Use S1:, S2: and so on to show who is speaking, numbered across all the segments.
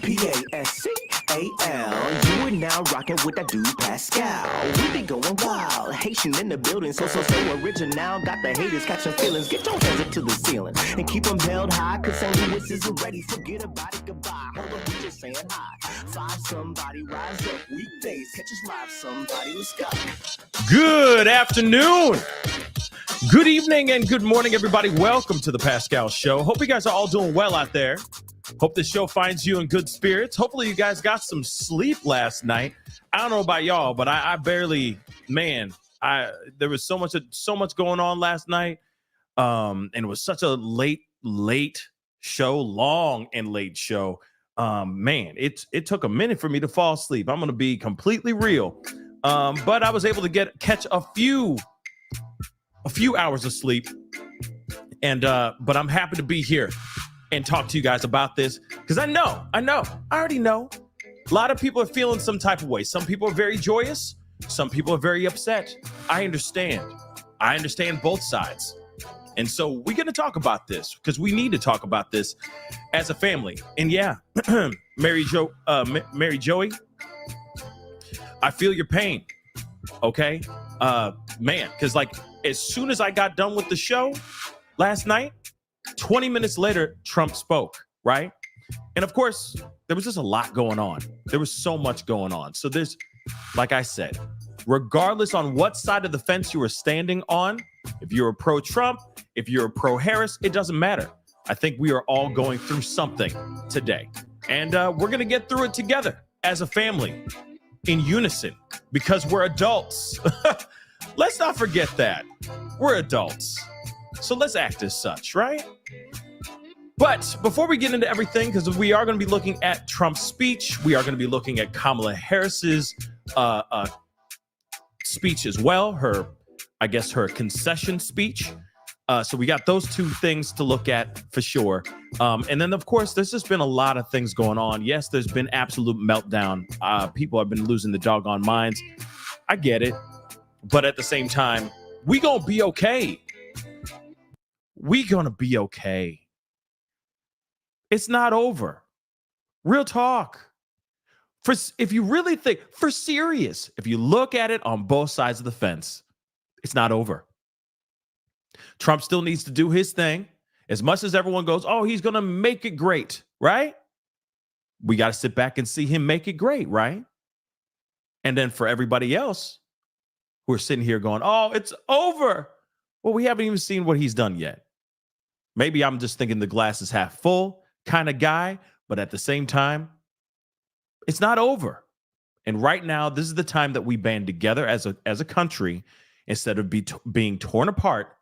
S1: Pascal. You are now rocking with that dude Pascal. We be going wild, Haitian in the building, so original. Got the haters catching feelings. Get your hands up to the ceiling and keep them held high, cause St. Louis isn't ready. Forget about it, goodbye. Hold on, we just saying hi. Five somebody rise up weekdays. Catch us live, somebody. Let's go.
S2: Good afternoon. Good evening and good morning, everybody. Welcome to the Pascal Show. Hope you guys are all doing well out there. Hope the show finds you in good spirits. Hopefully you guys got some sleep last night. I don't know about y'all, but I barely, there was so much going on last night. And it was such a late show, long and late show. It took a minute for me to fall asleep. I'm going to be completely real. But I was able to catch a few hours of sleep. And but I'm happy to be here and talk to you guys about this, because I already know a lot of people are feeling some type of way. Some people are very joyous, some people are very upset. I understand both sides, and so we're going to talk about this because we need to talk about this as a family. And yeah, Mary Joey, I feel your pain. Okay, because like as soon as I got done with the show last night, 20 minutes later, Trump spoke, right? And of course, there was just a lot going on. There was so much going on. So there's, like I said, regardless on what side of the fence you are standing on, if you're a pro-Trump, if you're a pro-Harris, it doesn't matter. I think we are all going through something today. And we're going to get through it together as a family, in unison, because we're adults. Let's not forget that. We're adults. So let's act as such, right? But before we get into everything, because we are going to be looking at Trump's speech, we are going to be looking at Kamala Harris's speech as well, her concession speech. So we got those two things to look at for sure. And then, of course, there's just been a lot of things going on. Yes, there's been absolute meltdown. People have been losing the doggone minds. I get it. But at the same time, we gonna be okay. We gonna be okay. It's not over. Real talk. If you really think, for serious, if you look at it on both sides of the fence, it's not over. Trump still needs to do his thing. As much as everyone goes, oh, he's gonna make it great, right? We got to sit back and see him make it great, right? And then for everybody else who are sitting here going, oh, it's over. Well, we haven't even seen what he's done yet. Maybe I'm just thinking the glass is half full kind of guy, but at the same time, it's not over. And right now, this is the time that we band together as a country instead of being torn apart,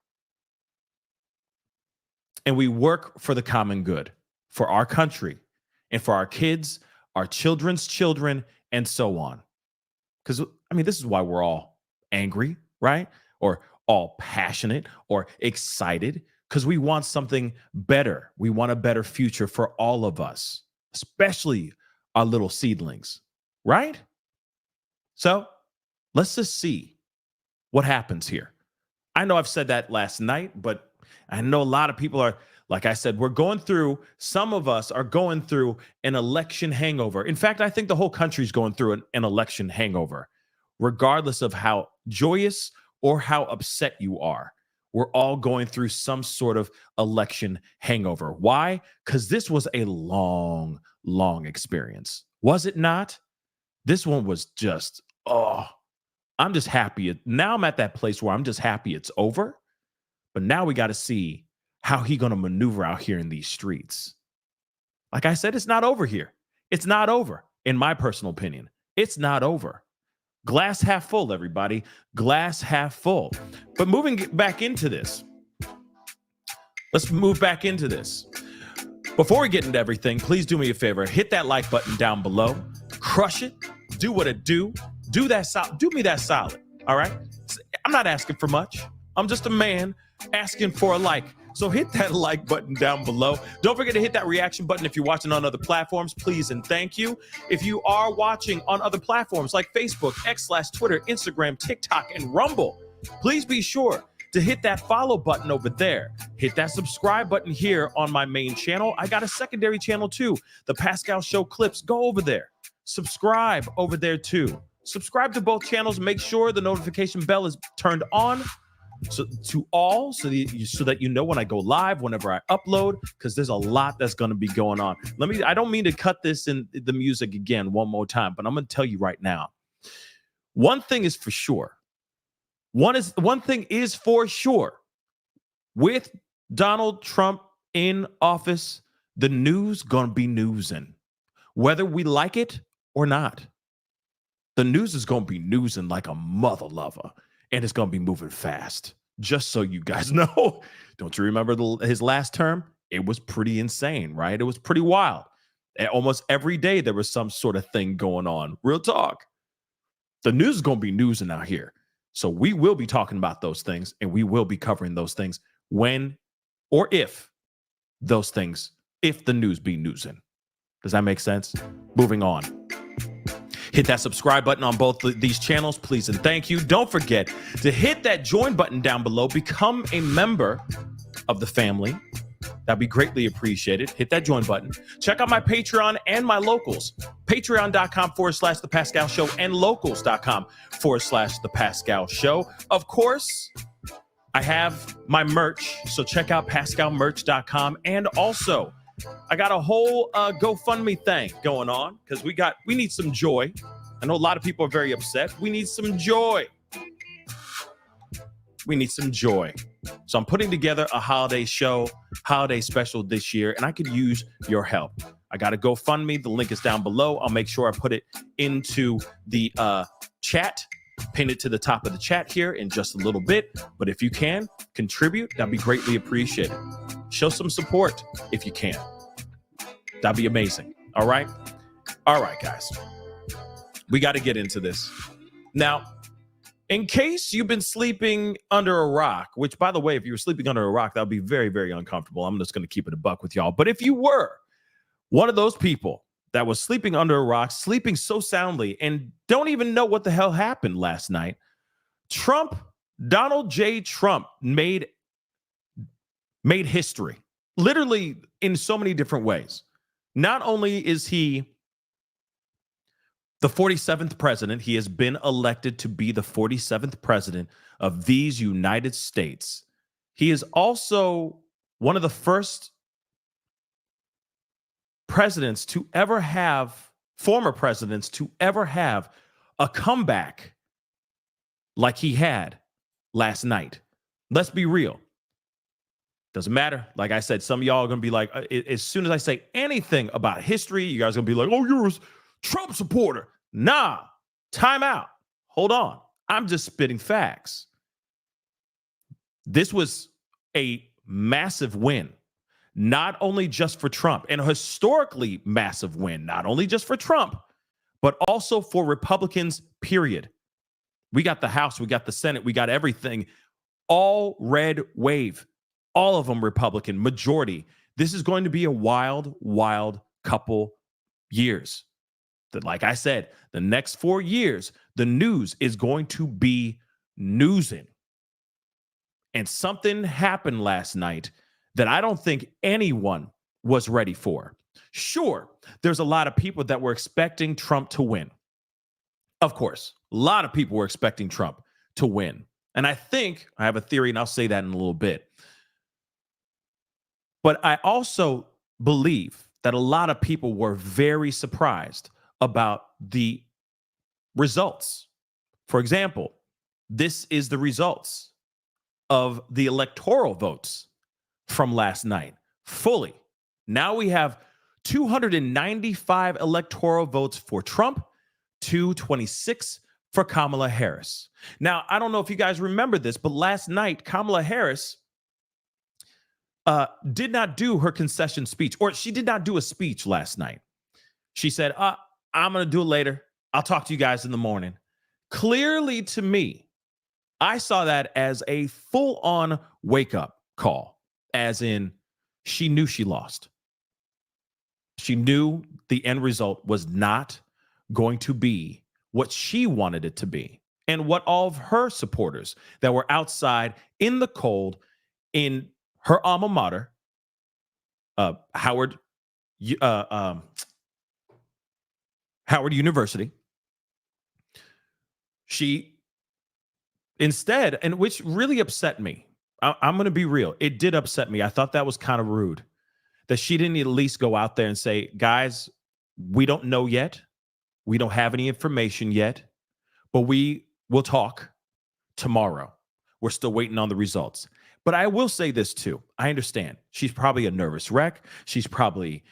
S2: and we work for the common good, for our country and for our kids, our children's children, and so on. Because, this is why we're all angry, right? Or all passionate or excited, because we want something better. We want a better future for all of us, especially our little seedlings, right? So let's just see what happens here. I know I've said that last night, but I know a lot of people are, like I said, some of us are going through an election hangover. In fact, I think the whole country's going through an election hangover, regardless of how joyous or how upset you are. We're all going through some sort of election hangover. Why? Because this was a long, long experience. Was it not? This one was just, I'm just happy. Now I'm at that place where I'm just happy it's over. But now we got to see how he's going to maneuver out here in these streets. Like I said, it's not over here. It's not over. In my personal opinion, it's not over. Glass half full, everybody. Glass half full. But moving back into this. Let's move back into this. Before we get into everything, please do me a favor. Hit that like button down below. Crush it. Do what it do. Do me that solid. All right? I'm not asking for much. I'm just a man asking for a like. So hit that like button down below. Don't forget to hit that reaction button if you're watching on other platforms, please and thank you. If you are watching on other platforms like Facebook, X/Twitter, Instagram, TikTok, and Rumble, please be sure to hit that follow button over there. Hit that subscribe button here on my main channel. I got a secondary channel too, the Pascal Show Clips. Go over there. Subscribe over there too. Subscribe to both channels. Make sure the notification bell is turned on so that you know when I go live, whenever I upload, because there's a lot that's going to be going on. I don't mean to cut this in the music again one more time, but I'm going to tell you right now. One thing is for sure. One thing is for sure. With Donald Trump in office, the news going to be newsing. Whether we like it or not, the news is going to be newsing like a mother lover, and it's going to be moving fast. Just so you guys know. Don't you remember his last term? It was pretty insane, right? It was pretty wild. Almost every day there was some sort of thing going on. Real talk. The news is going to be newsing out here. So we will be talking about those things, and we will be covering those things when or if the news be newsing. Does that make sense? Moving on. Hit that subscribe button on both these channels, please, and thank you. Don't forget to hit that join button down below. Become a member of the family. That'd be greatly appreciated. Hit that join button. Check out my Patreon and my locals. Patreon.com/The Pascal Show and locals.com/The Pascal Show. Of course, I have my merch, so check out PascalMerch.com. And also, I got a whole GoFundMe thing going on because we need some joy. I know a lot of people are very upset. We need some joy. We need some joy. So I'm putting together a holiday special this year, and I could use your help. I got a GoFundMe. The link is down below. I'll make sure I put it into the chat, pin it to the top of the chat here in just a little bit. But if you can contribute, that'd be greatly appreciated. Show some support if you can. That'd be amazing. All right, guys. We got to get into this. Now, in case you've been sleeping under a rock, which, by the way, if you were sleeping under a rock, that would be very, very uncomfortable. I'm just going to keep it a buck with y'all. But if you were one of those people that was sleeping under a rock, sleeping so soundly, and don't even know what the hell happened last night, Donald J. Trump made history, literally in so many different ways. Not only is he the 47th president, he has been elected to be the 47th president of these United States. He is also one of the first former presidents to ever have a comeback like he had last night. Let's be real. Doesn't matter. Like I said, some of y'all are going to be like, as soon as I say anything about history, you guys are going to be like, oh, you're a Trump supporter. Nah, time out. Hold on. I'm just spitting facts. This was a massive win, not only just for Trump, and a historically massive win, not only just for Trump, but also for Republicans, period. We got the House, we got the Senate, we got everything. All red wave. All of them Republican, majority. This is going to be a wild, wild couple years. Like I said, the next 4 years, the news is going to be newsing. And something happened last night that I don't think anyone was ready for. Sure, there's a lot of people that were expecting Trump to win. Of course, a lot of people were expecting Trump to win. And I think, I have a theory, and I'll say that in a little bit. But I also believe that a lot of people were very surprised about the results. For example, this is the results of the electoral votes from last night. Fully. Now we have 295 electoral votes for Trump, 226 for Kamala Harris. Now, I don't know if you guys remember this, but last night, Kamala Harris did not do her concession speech, or she did not do a speech last night. She said, I'm going to do it later. I'll talk to you guys in the morning. Clearly, to me, I saw that as a full-on wake-up call, as in she knew she lost. She knew the end result was not going to be what she wanted it to be. and what all of her supporters that were outside in the cold in her alma mater, Howard University. She instead, and which really upset me. I'm going to be real. It did upset me. I thought that was kind of rude that she didn't at least go out there and say, guys, we don't know yet. We don't have any information yet, but we will talk tomorrow. We're still waiting on the results. But I will say this too. I understand. She's probably a nervous wreck. She's probably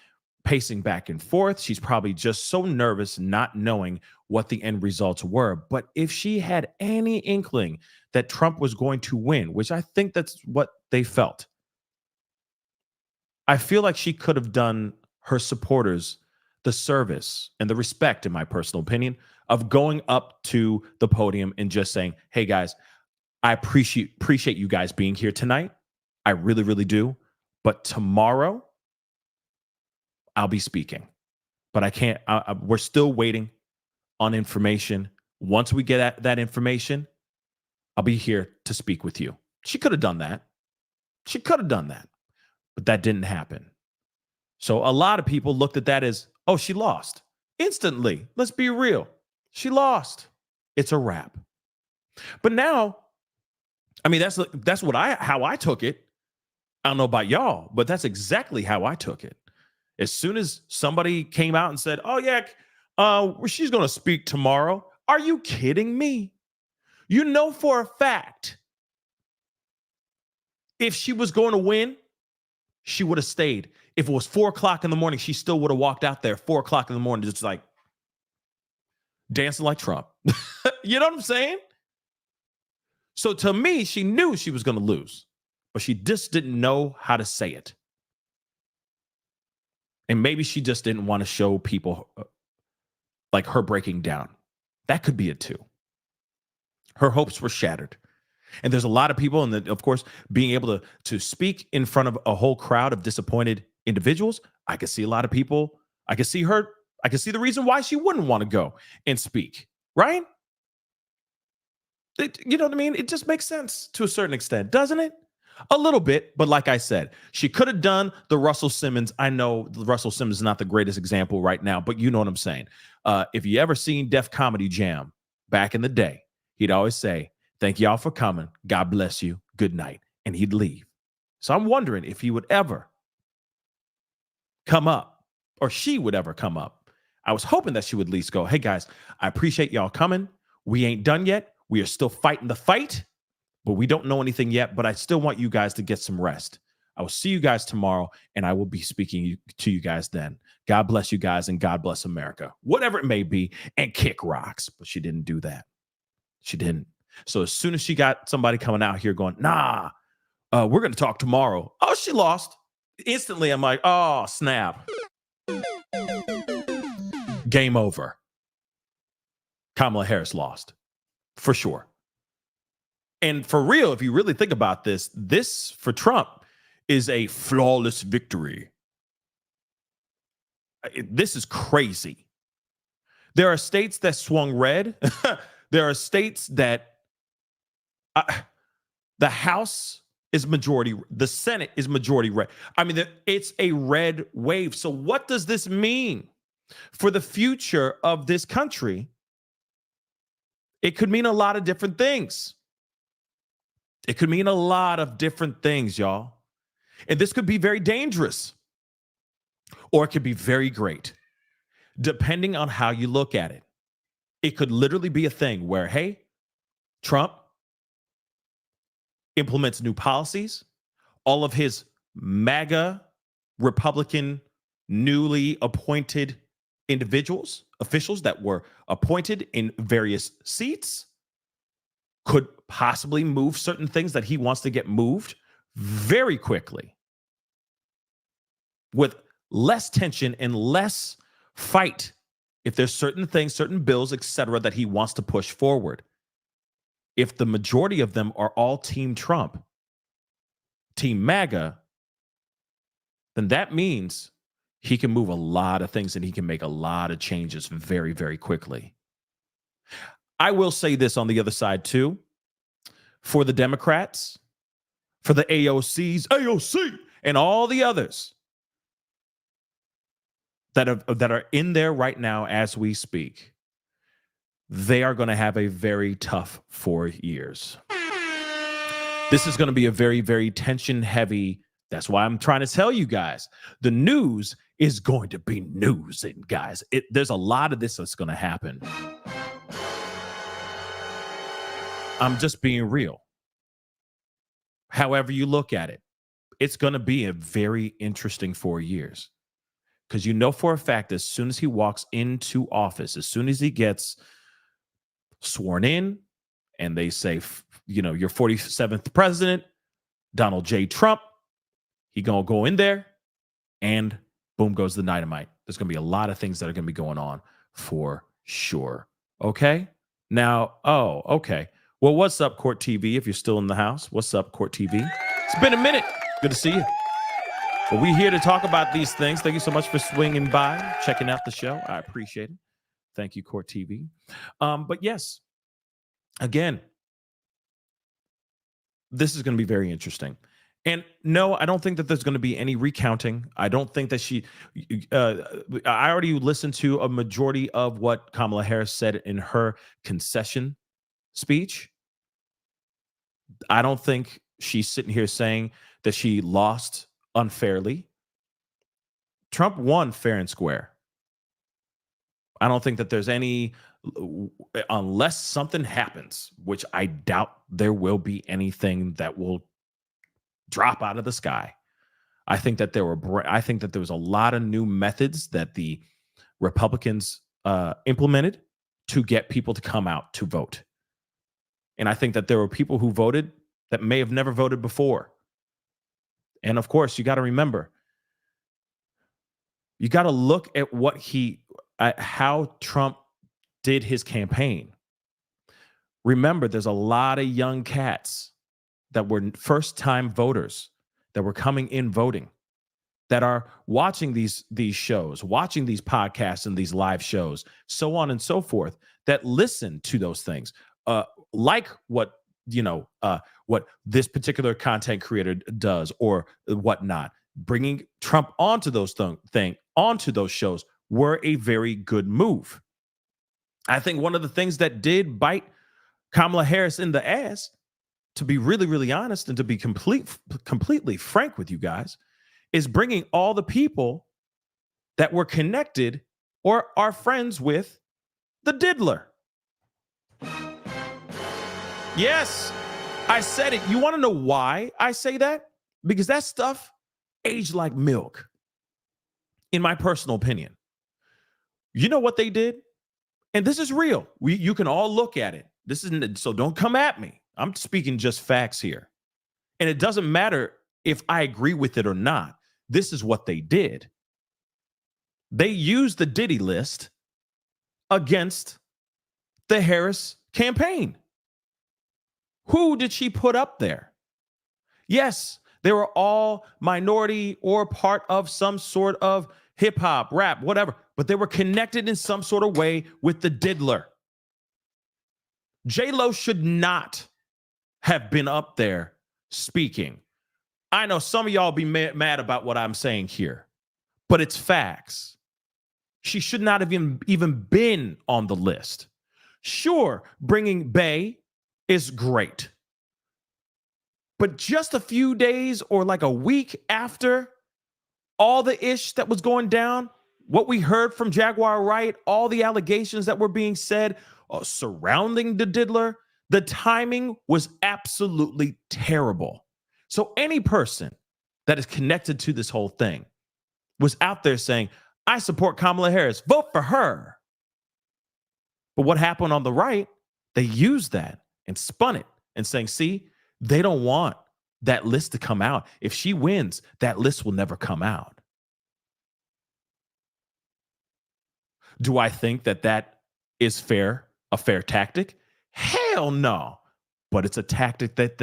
S2: pacing back and forth. She's probably just so nervous not knowing what the end results were. But if she had any inkling that Trump was going to win, which I think that's what they felt, I feel like she could have done her supporters the service and the respect, in my personal opinion, of going up to the podium and just saying, hey guys, I appreciate you guys being here tonight. I really, really do. But tomorrow, I'll be speaking. But I can't, we're still waiting on information. Once we get that information, I'll be here to speak with you. She could have done that. She could have done that. But that didn't happen. So a lot of people looked at that as, oh, she lost. Instantly, let's be real. She lost. It's a wrap. But now, I mean, that's how I took it. I don't know about y'all, but that's exactly how I took it. As soon as somebody came out and said, oh, yeah, she's going to speak tomorrow. Are you kidding me? You know for a fact, if she was going to win, she would have stayed. If it was 4 o'clock in the morning, she still would have walked out there 4 o'clock in the morning, just like dancing like Trump. You know what I'm saying? So to me, she knew she was going to lose, but she just didn't know how to say it. And maybe she just didn't want to show people like her breaking down. That could be it too. Her hopes were shattered. And there's a lot of people, and of course, being able to speak in front of a whole crowd of disappointed individuals, I could see a lot of people. I could see her. I could see the reason why she wouldn't want to go and speak, right? You know what I mean? It just makes sense to a certain extent, doesn't it? A little bit, but like I said, she could have done the Russell Simmons. I know Russell Simmons is not the greatest example right now, but you know what I'm saying. If you ever seen Def Comedy Jam back in the day, he'd always say, thank y'all for coming. God bless you. Good night. And he'd leave. So I'm wondering if he would ever come up, or she would ever come up. I was hoping that she would at least go, hey guys, I appreciate y'all coming. We ain't done yet. We are still fighting the fight, but we don't know anything yet. But I still want you guys to get some rest. I will see you guys tomorrow, and I will be speaking to you guys then. God bless you guys, and God bless America. Whatever it may be, and kick rocks. But she didn't do that. She didn't. So as soon as she got somebody coming out here going, nah, we're going to talk tomorrow. Oh, she lost. Instantly, I'm like, oh, snap. Game over. Kamala Harris lost. For sure. And for real, if you really think about this for Trump is a flawless victory. This is crazy. There are states that swung red. There are states that the House is majority, the Senate is majority red. I mean, it's a red wave. So what does this mean for the future of this country? It could mean a lot of different things. It could mean a lot of different things, y'all. And this could be very dangerous, or it could be very great, depending on how you look at it. It could literally be a thing where, hey, Trump implements new policies. All of his MAGA Republican newly appointed individuals, officials that were appointed in various seats, could possibly move certain things that he wants to get moved very quickly with less tension and less fight. If there's certain things, certain bills, etc., that he wants to push forward, if the majority of them are all Team Trump, Team MAGA, then that means he can move a lot of things and he can make a lot of changes very, very quickly. I will say this on the other side too. For the Democrats, for the AOC, and all the others that are in there right now as we speak, they are going to have a very tough 4 years. This is going to be a very, very tension heavy. That's why I'm trying to tell you guys, the news is going to be news. And guys, there's a lot of this that's going to happen. I'm just being real. However you look at it, it's going to be a very interesting 4 years. Because you know for a fact, as soon as he walks into office, as soon as he gets sworn in, and they say, your 47th president, Donald J. Trump, he going to go in there, and boom goes the dynamite. There's going to be a lot of things that are going to be going on for sure. Okay? Now, okay. Well, what's up, Court TV? If you're still in the house, what's up, Court TV? It's been a minute. Good to see you. Well, we're here to talk about these things. Thank you so much for swinging by, checking out the show. I appreciate it. Thank you, Court TV. But yes, again, this is going to be very interesting. And no, I don't think that there's going to be any recounting. I don't think that I already listened to a majority of what Kamala Harris said in her concession speech. I don't think she's sitting here saying that she lost unfairly. Trump won fair and square. I don't think that there's any, unless something happens, which I doubt there will be anything that will drop out of the sky. I think that there was a lot of new methods that the Republicans implemented to get people to come out to vote. And I think that there were people who voted that may have never voted before. And of course, you got to remember, you got to look at how Trump did his campaign. Remember, there's a lot of young cats that were first-time voters that were coming in voting, that are watching these shows, watching these podcasts and these live shows, so on and so forth, that listen to those things. Like what this particular content creator does or whatnot. Bringing Trump onto those onto those shows were a very good move. I think one of the things that did bite Kamala Harris in the ass, to be really, really honest and to be completely frank with you guys, is bringing all the people that were connected or are friends with the diddler. Yes, I said it. You want to know why I say that? Because that stuff aged like milk, in my personal opinion. You know what they did? And this is real. You can all look at it. So don't come at me. I'm speaking just facts here. And it doesn't matter if I agree with it or not. This is what they did. They used the Diddy list against the Harris campaign. Who did she put up there? Yes, they were all minority or part of some sort of hip hop, rap, whatever, but they were connected in some sort of way with the diddler. J-Lo should not have been up there speaking. I know some of y'all be mad about what I'm saying here, but it's facts. She should not have even been on the list. Sure, bringing Bey is great. But just a few days or like a week after all the ish that was going down, what we heard from Jaguar Wright, all the allegations that were being said surrounding the diddler, the timing was absolutely terrible. So any person that is connected to this whole thing was out there saying, I support Kamala Harris, vote for her. But what happened on the right, they used that and spun it and saying, see, they don't want that list to come out. If she wins, that list will never come out. Do I think that is a fair tactic? Hell no. But it's a tactic that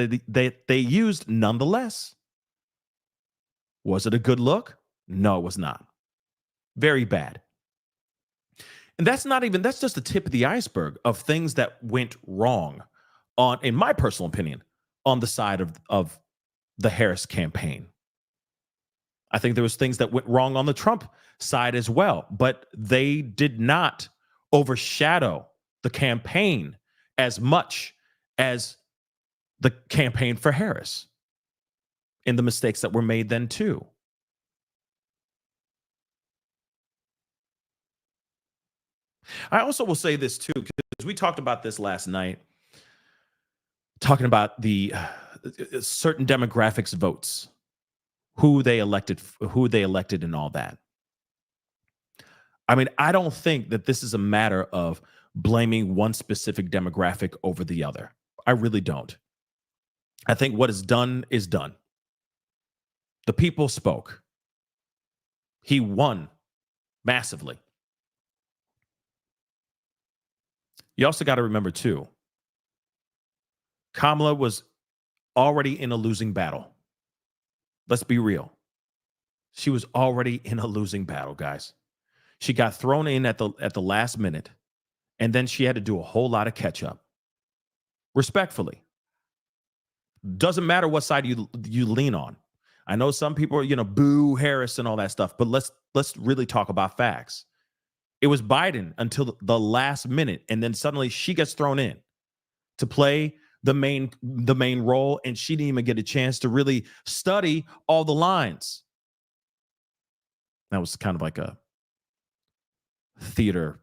S2: they used nonetheless. Was it a good look? No, it was not. Very bad. And that's just the tip of the iceberg of things that went wrong in my personal opinion, on the side of the Harris campaign. I think there was things that went wrong on the Trump side as well, but they did not overshadow the campaign as much as the campaign for Harris in the mistakes that were made then too. I also will say this too, because we talked about this last night, talking about the certain demographics votes, who they elected and all that. I mean, I don't think that this is a matter of blaming one specific demographic over the other. I really don't. I think what is done is done. The people spoke. He won massively. You also got to remember, too, Kamala was already in a losing battle. Let's be real. She was already in a losing battle, guys. She got thrown in at the last minute, and then she had to do a whole lot of catch up. Respectfully. Doesn't matter what side you lean on. I know some people are, boo Harris and all that stuff, but let's really talk about facts. It was Biden until the last minute, and then suddenly she gets thrown in to play the main role, and she didn't even get a chance to really study all the lines. That was kind of like a theater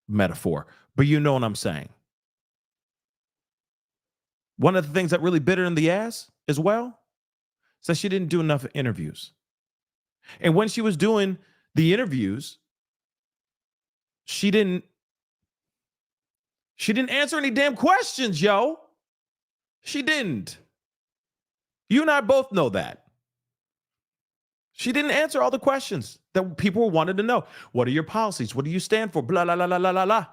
S2: metaphor, but you know what I'm saying. One of the things that really bit her in the ass as well is that she didn't do enough interviews. And when she was doing the interviews, she didn't answer any damn questions, yo. She didn't. You and I both know that. She didn't answer all the questions that people wanted to know. What are your policies? What do you stand for? Blah, blah, blah, blah, blah, blah.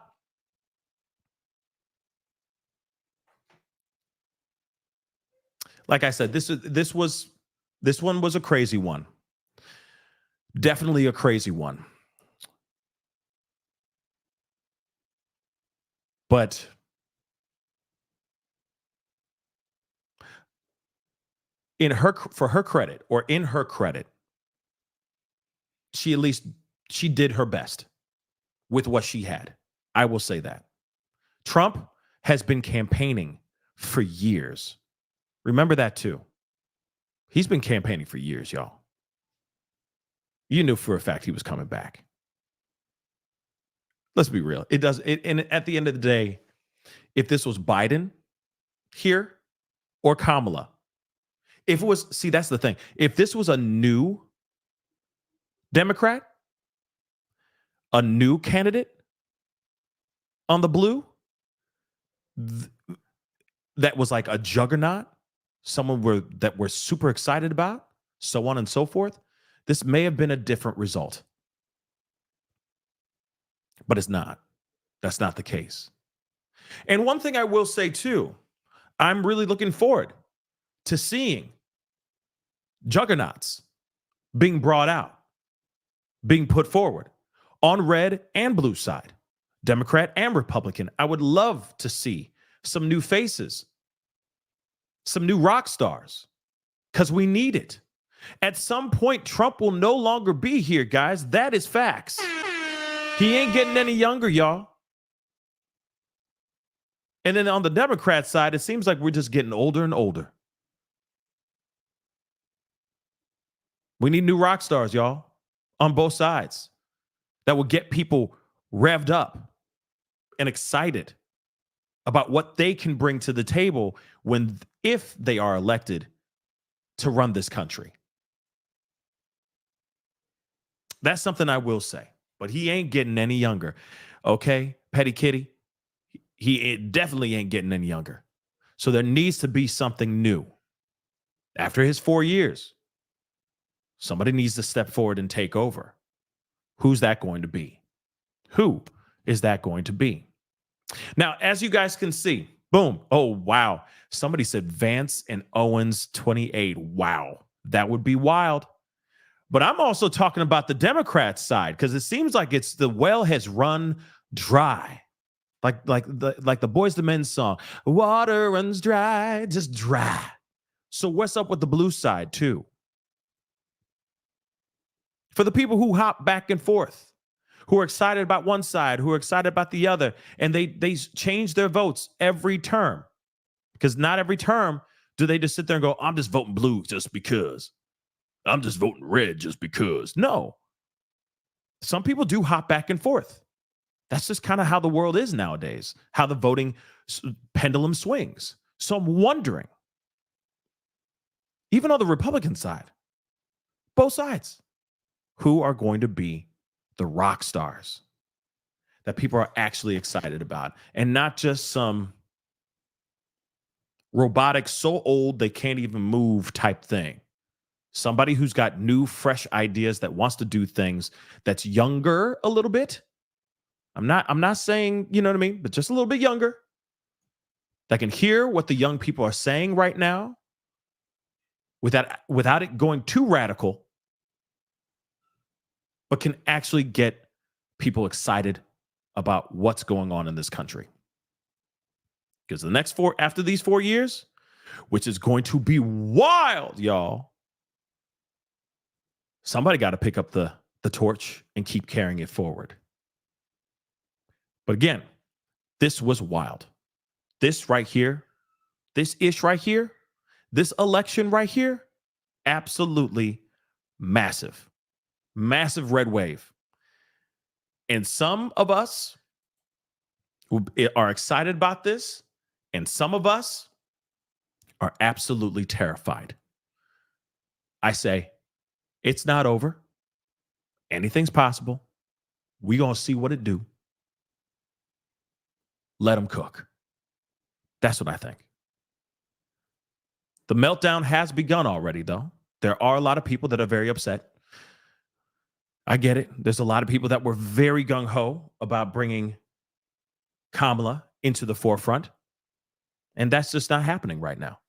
S2: Like I said, this one was a crazy one. Definitely a crazy one. But in her credit, she did her best with what she had. I will say that. Trump has been campaigning for years. Remember that too. He's been campaigning for years, y'all. You knew for a fact he was coming back. Let's be real. And at the end of the day, if this was Biden here or Kamala, that's the thing. If this was a new Democrat, a new candidate on the blue, that was like a juggernaut, someone that we're super excited about, so on and so forth, this may have been a different result. But it's not. That's not the case. And one thing I will say too, I'm really looking forward to seeing juggernauts being brought out, being put forward on red and blue side, Democrat and Republican. I would love to see some new faces, some new rock stars, because we need it. At some point, Trump will no longer be here, guys. That is facts. He ain't getting any younger, y'all. And then on the Democrat side, it seems like we're just getting older and older. We need new rock stars, y'all, on both sides that will get people revved up and excited about what they can bring to the table if they are elected to run this country. That's something I will say. But he ain't getting any younger. Okay, Petty Kitty? He definitely ain't getting any younger. So there needs to be something new. After his 4 years, somebody needs to step forward and take over. Who's that going to be? Who is that going to be? Now, as you guys can see, boom. Oh, wow. Somebody said Vance and Owens 28. Wow. That would be wild. But I'm also talking about the Democrat side, because it seems like it's the well has run dry. Like the Boys to Men song, water runs dry, just dry. So what's up with the blue side too? For the people who hop back and forth, who are excited about one side, who are excited about the other, and they change their votes every term, because not every term do they just sit there and go, I'm just voting blue just because. I'm just voting red just because. No. Some people do hop back and forth. That's just kind of how the world is nowadays, how the voting pendulum swings. So I'm wondering, even on the Republican side, both sides, who are going to be the rock stars that people are actually excited about, and not just some robotic, so old they can't even move type thing. Somebody who's got new, fresh ideas, that wants to do things, that's younger a little bit. I'm not saying, you know what I mean, but just a little bit younger, that can hear what the young people are saying right now without it going too radical, but can actually get people excited about what's going on in this country. Because after these 4 years, which is going to be wild, y'all, somebody got to pick up the torch and keep carrying it forward. But again, this was wild. This right here, this ish right here, this election right here, absolutely massive. Massive red wave. And some of us are excited about this, and some of us are absolutely terrified. I say, it's not over. Anything's possible. We're going to see what it do. Let them cook. That's what I think. The meltdown has begun already, though. There are a lot of people that are very upset. I get it. There's a lot of people that were very gung-ho about bringing Kamala into the forefront. And that's just not happening right now.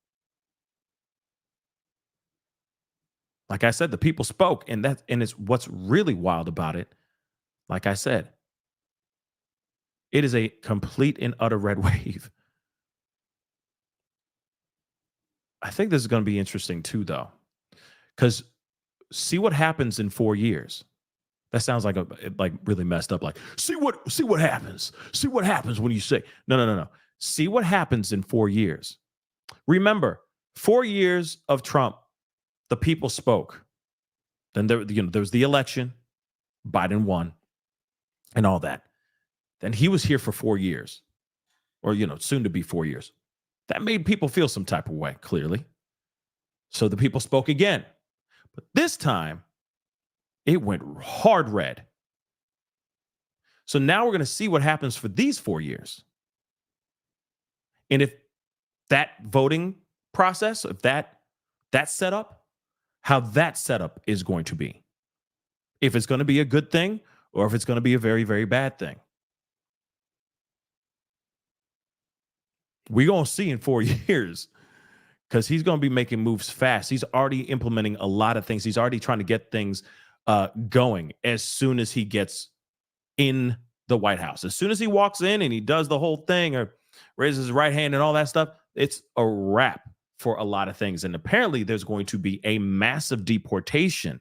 S2: Like I said, the people spoke, and it's what's really wild about it. Like I said, it is a complete and utter red wave. I think this is going to be interesting too, though, because see what happens in 4 years. That sounds like really messed up. Like, see what happens. See what happens when you say no. See what happens in 4 years. Remember, 4 years of Trump, the people spoke. Then there was the election, Biden won, and all that. Then he was here for 4 years, or soon to be 4 years. That made people feel some type of way, clearly. So the people spoke again. But this time, it went hard red. So now we're going to see what happens for these 4 years. And if that voting process, if that setup, how that setup is going to be. If it's going to be a good thing, or if it's going to be a very, very bad thing. We're going to see in 4 years, because he's going to be making moves fast. He's already implementing a lot of things. He's already trying to get things going as soon as he gets in the White House. As soon as he walks in and he does the whole thing or raises his right hand and all that stuff, it's a wrap for a lot of things. And apparently there's going to be a massive deportation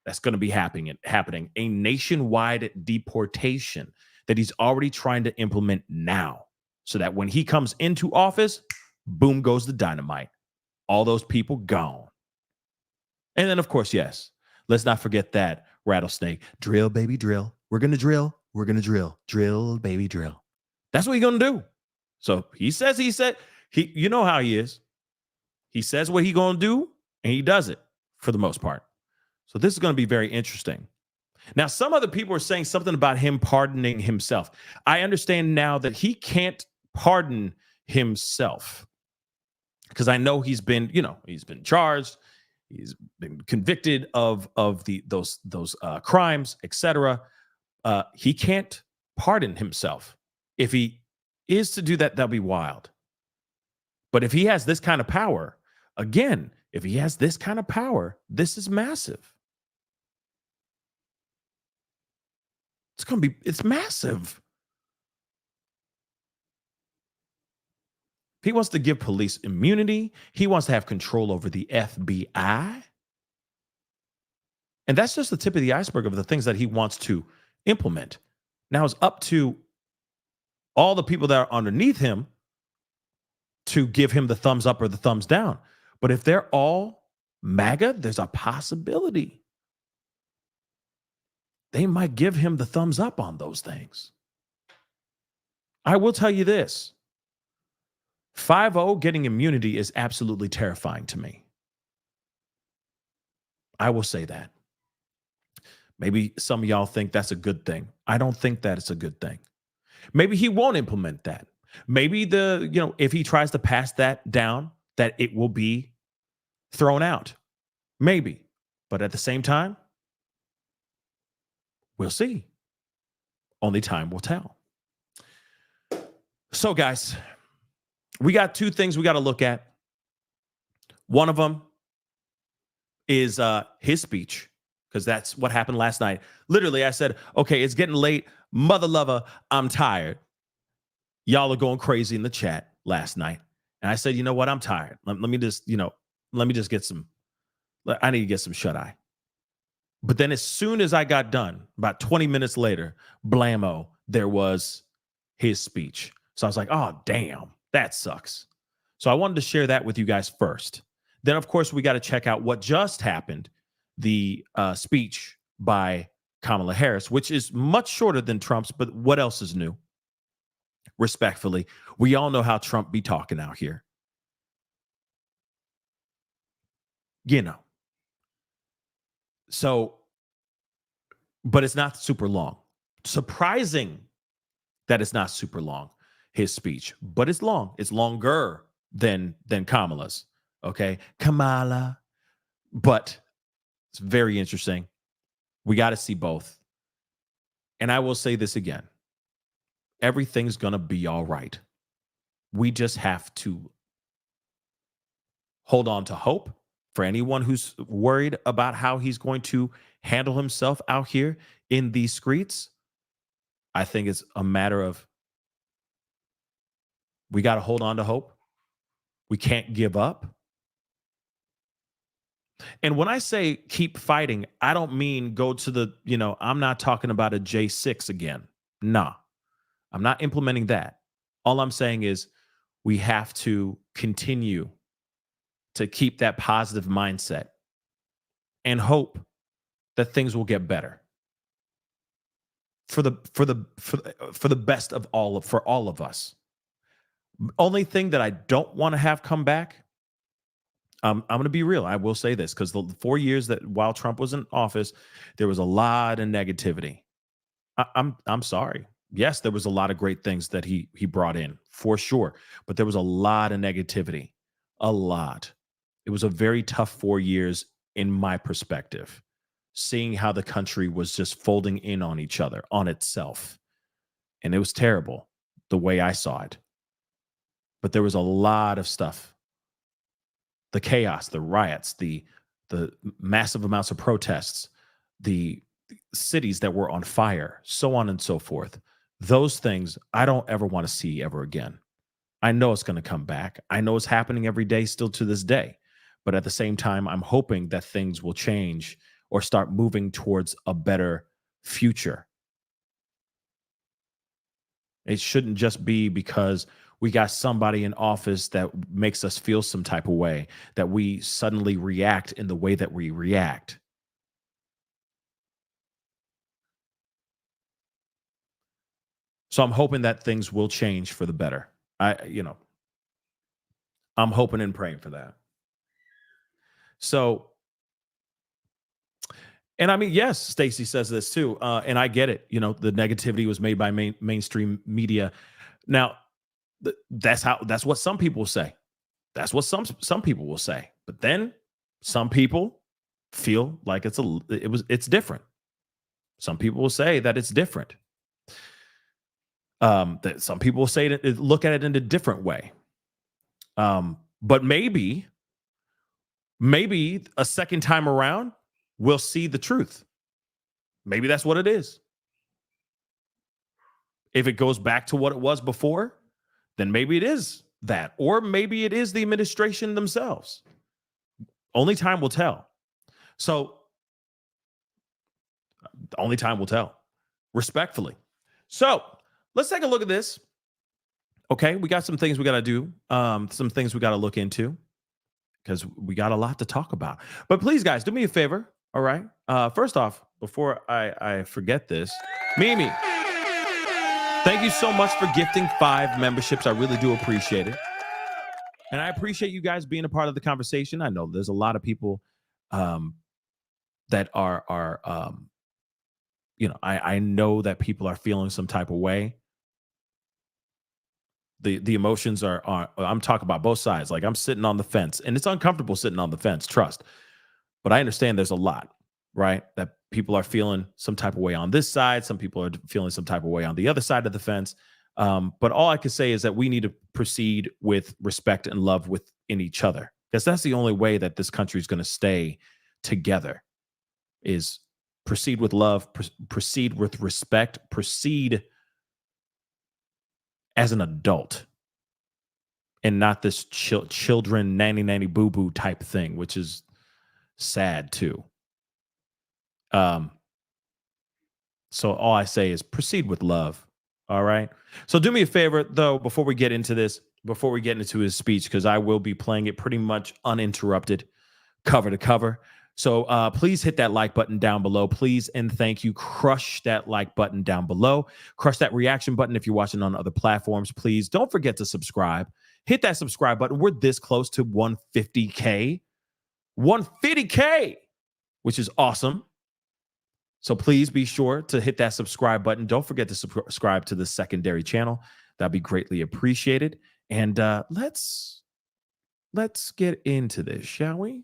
S2: that's going to be happening, a nationwide deportation that he's already trying to implement now. So that when he comes into office, boom goes the dynamite. All those people gone. And then, of course, yes, let's not forget that rattlesnake. Drill, baby, drill. We're going to drill. We're going to drill. Drill, baby, drill. That's what he's going to do. So he said, you know how he is. He says what he's going to do, and he does it for the most part. So this is going to be very interesting. Now, some other people are saying something about him pardoning himself. I understand now that he can't pardon himself, because I know he's been charged, he's been convicted of those crimes, etc. He can't pardon himself. If he is to do that, that'll be wild. But if he has this kind of power, again, this is massive. It's massive. He wants to give police immunity. He wants to have control over the FBI. And that's just the tip of the iceberg of the things that he wants to implement. Now it's up to all the people that are underneath him to give him the thumbs up or the thumbs down. But if they're all MAGA, there's a possibility they might give him the thumbs up on those things. I will tell you this. 5-0 getting immunity is absolutely terrifying to me. I will say that. Maybe some of y'all think that's a good thing. I don't think that it's a good thing. Maybe he won't implement that. Maybe if he tries to pass that down, that it will be thrown out. Maybe. But at the same time, we'll see. Only time will tell. So, guys, we got two things we got to look at. One of them is his speech, because that's what happened last night. Literally, I said, okay, it's getting late. Mother lover, I'm tired. Y'all are going crazy in the chat last night. And I said, you know what? I'm tired. Let me just get some, I need to get some shut eye. But then as soon as I got done, about 20 minutes later, blammo, there was his speech. So I was like, oh, damn, that sucks. So I wanted to share that with you guys first. Then, of course, we got to check out what just happened, the speech by Kamala Harris, which is much shorter than Trump's, but what else is new? Respectfully, we all know how Trump be talking out here. You know. So, but it's not super long. Surprising that it's not super long, his speech, but it's long. It's longer than Kamala's. Okay, Kamala. But it's very interesting. We got to see both. And I will say this again. Everything's going to be all right. We just have to hold on to hope. For anyone who's worried about how he's going to handle himself out here in these streets, I think it's a matter of we got to hold on to hope. We can't give up. And when I say keep fighting, I don't mean go to the, I'm not talking about a J6 again. Nah, I'm not implementing that. All I'm saying is we have to continue to keep that positive mindset and hope that things will get better for the best of for all of us. Only thing that I don't want to have come back, I'm going to be real. I will say this, because the 4 years that while Trump was in office, there was a lot of negativity. I'm sorry. Yes, there was a lot of great things that he brought in, for sure, but there was a lot of negativity, a lot. It was a very tough 4 years in my perspective, seeing how the country was just folding in on each other, on itself. And it was terrible the way I saw it. But there was a lot of stuff. The chaos, the riots, the massive amounts of protests, the cities that were on fire, so on and so forth. Those things I don't ever want to see ever again. I know it's going to come back. I know it's happening every day still to this day. But at the same time, I'm hoping that things will change or start moving towards a better future. It shouldn't just be because we got somebody in office that makes us feel some type of way that we suddenly react in the way that we react. So I'm hoping that things will change for the better. I'm hoping and praying for that. So, and I mean, yes, Stacey says this too, and I get it. The negativity was made by mainstream media. Now, that's what some people say. That's what some people will say. But then some people feel like it's different. Some people will say that it's different. That some people will say look at it in a different way. But maybe a second time around we'll see the truth. Maybe that's what it is. If it goes back to what it was before, then maybe it is that, or maybe it is the administration themselves. Only time will tell. So, only time will tell, respectfully. So, let's take a look at this. Okay, we got some things we got to do, some things we got to look into, because we got a lot to talk about. But please, guys, do me a favor, all right? First off, before I forget this, Mimi, thank you so much for gifting 5 memberships. I really do appreciate it. And I appreciate you guys being a part of the conversation. I know there's a lot of people that are I know that people are feeling some type of way. The emotions are I'm talking about both sides. Like, I'm sitting on the fence, and it's uncomfortable sitting on the fence, trust. But I understand there's a lot, right? That people are feeling some type of way on this side. Some people are feeling some type of way on the other side of the fence. But all I can say is that we need to proceed with respect and love within each other, because that's the only way that this country is going to stay together, is proceed with love, proceed with respect, proceed as an adult, and not this children nanny boo boo type thing, which is sad too. So all I say is proceed with love. All right. So do me a favor, though, before we get into this, before we get into his speech, because I will be playing it pretty much uninterrupted, cover to cover. So please hit that like button down below. Please and thank you. Crush that like button down below. Crush that reaction button if you're watching on other platforms. Please don't forget to subscribe. Hit that subscribe button. We're this close to 150K. 150K, which is awesome. So please be sure to hit that subscribe button. Don't forget to subscribe to the secondary channel. That'd be greatly appreciated. And let's get into this, shall we?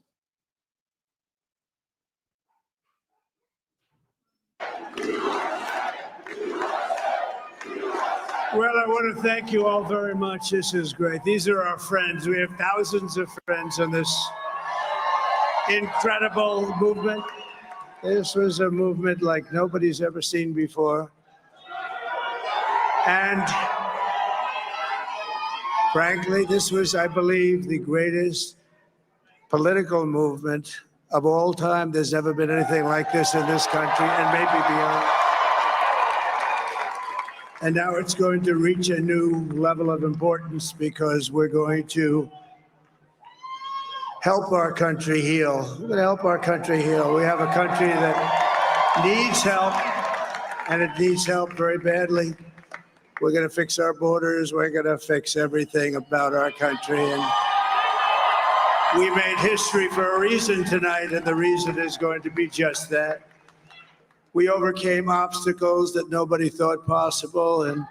S3: Well, I want to thank you all very much. This is great. These are our friends. We have thousands of friends on this incredible movement. This was a movement like nobody's ever seen before. And frankly, this was, I believe, the greatest political movement of all time. There's never been anything like this in this country, and maybe beyond. And now it's going to reach a new level of importance, because we're going to help our country heal. We're going to help our country heal. We have a country that needs help, and it needs help very badly. We're going to fix our borders. We're going to fix everything about our country. And we made history for a reason tonight, and the reason is going to be just that. We overcame obstacles that nobody thought possible, and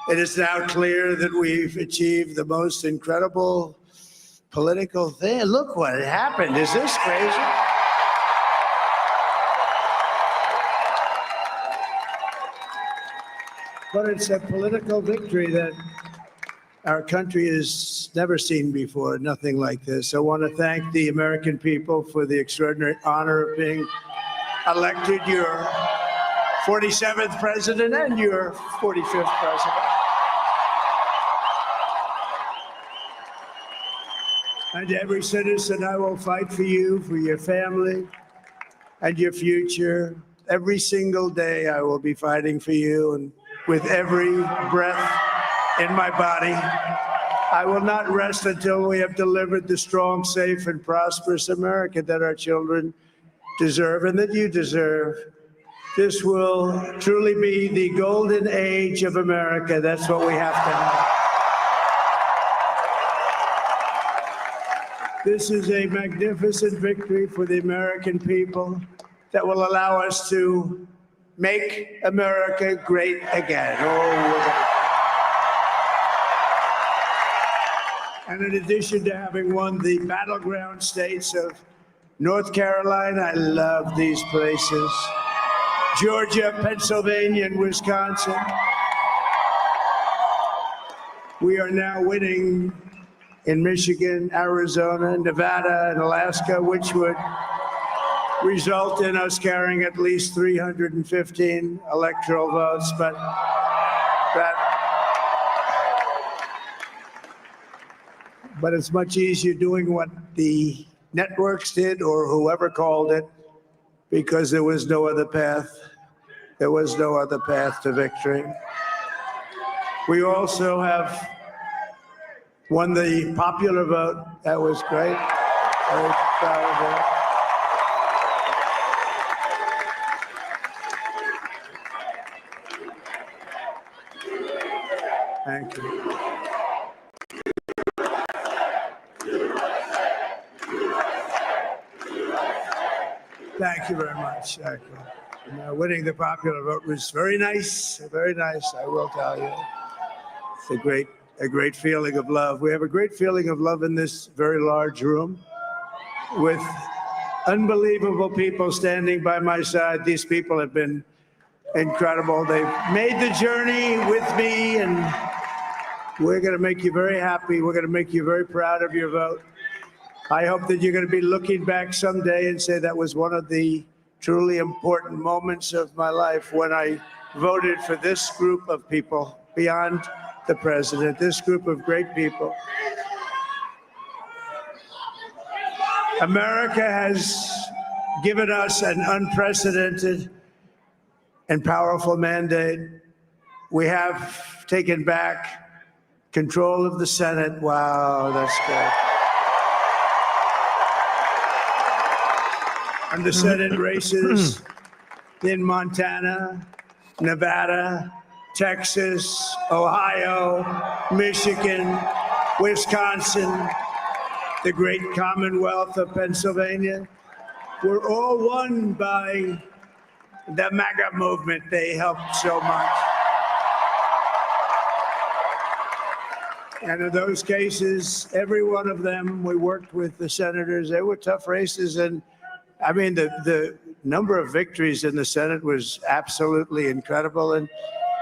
S3: it is now clear that we've achieved the most incredible political thing. Look what happened. Is this crazy? But it's a political victory that our country has never seen before, nothing like this. I want to thank the American people for the extraordinary honor of being elected your 47th president and your 45th president. And every citizen, I will fight for you, for your family, and your future. Every single day, I will be fighting for you, and with every breath in my body, I will not rest until we have delivered the strong, safe, and prosperous America that our children deserve and that you deserve. This will truly be the golden age of America. That's what we have to have. This is a magnificent victory for the American people that will allow us to make America great again. And in addition to having won the battleground states of North Carolina, I love these places, Georgia, Pennsylvania, and Wisconsin, we are now winning in Michigan, Arizona, Nevada, and Alaska, which would result in us carrying at least 315 electoral votes. But But it's much easier doing what the networks did or whoever called it, because there was no other path. There was no other path to victory. We also have won the popular vote. That was great. Very proud of that. Thank you. Thank you very much. Thank you. Winning the popular vote was very nice, I will tell you. It's a great feeling of love. We have a great feeling of love in this very large room with unbelievable people standing by my side. These people have been incredible. They've made the journey with me, and we're going to make you very happy. We're going to make you very proud of your vote. I hope that you're going to be looking back someday and say that was one of the truly important moments of my life when I voted for this group of people beyond the president, this group of great people. America has given us an unprecedented and powerful mandate. We have taken back control of the Senate. Wow, that's good. And the Senate races in Montana, Nevada, Texas, Ohio, Michigan, Wisconsin, the great Commonwealth of Pennsylvania, were all won by the MAGA movement. They helped so much. And in those cases, every one of them, we worked with the senators. They were tough races. And I mean, the number of victories in the Senate was absolutely incredible. And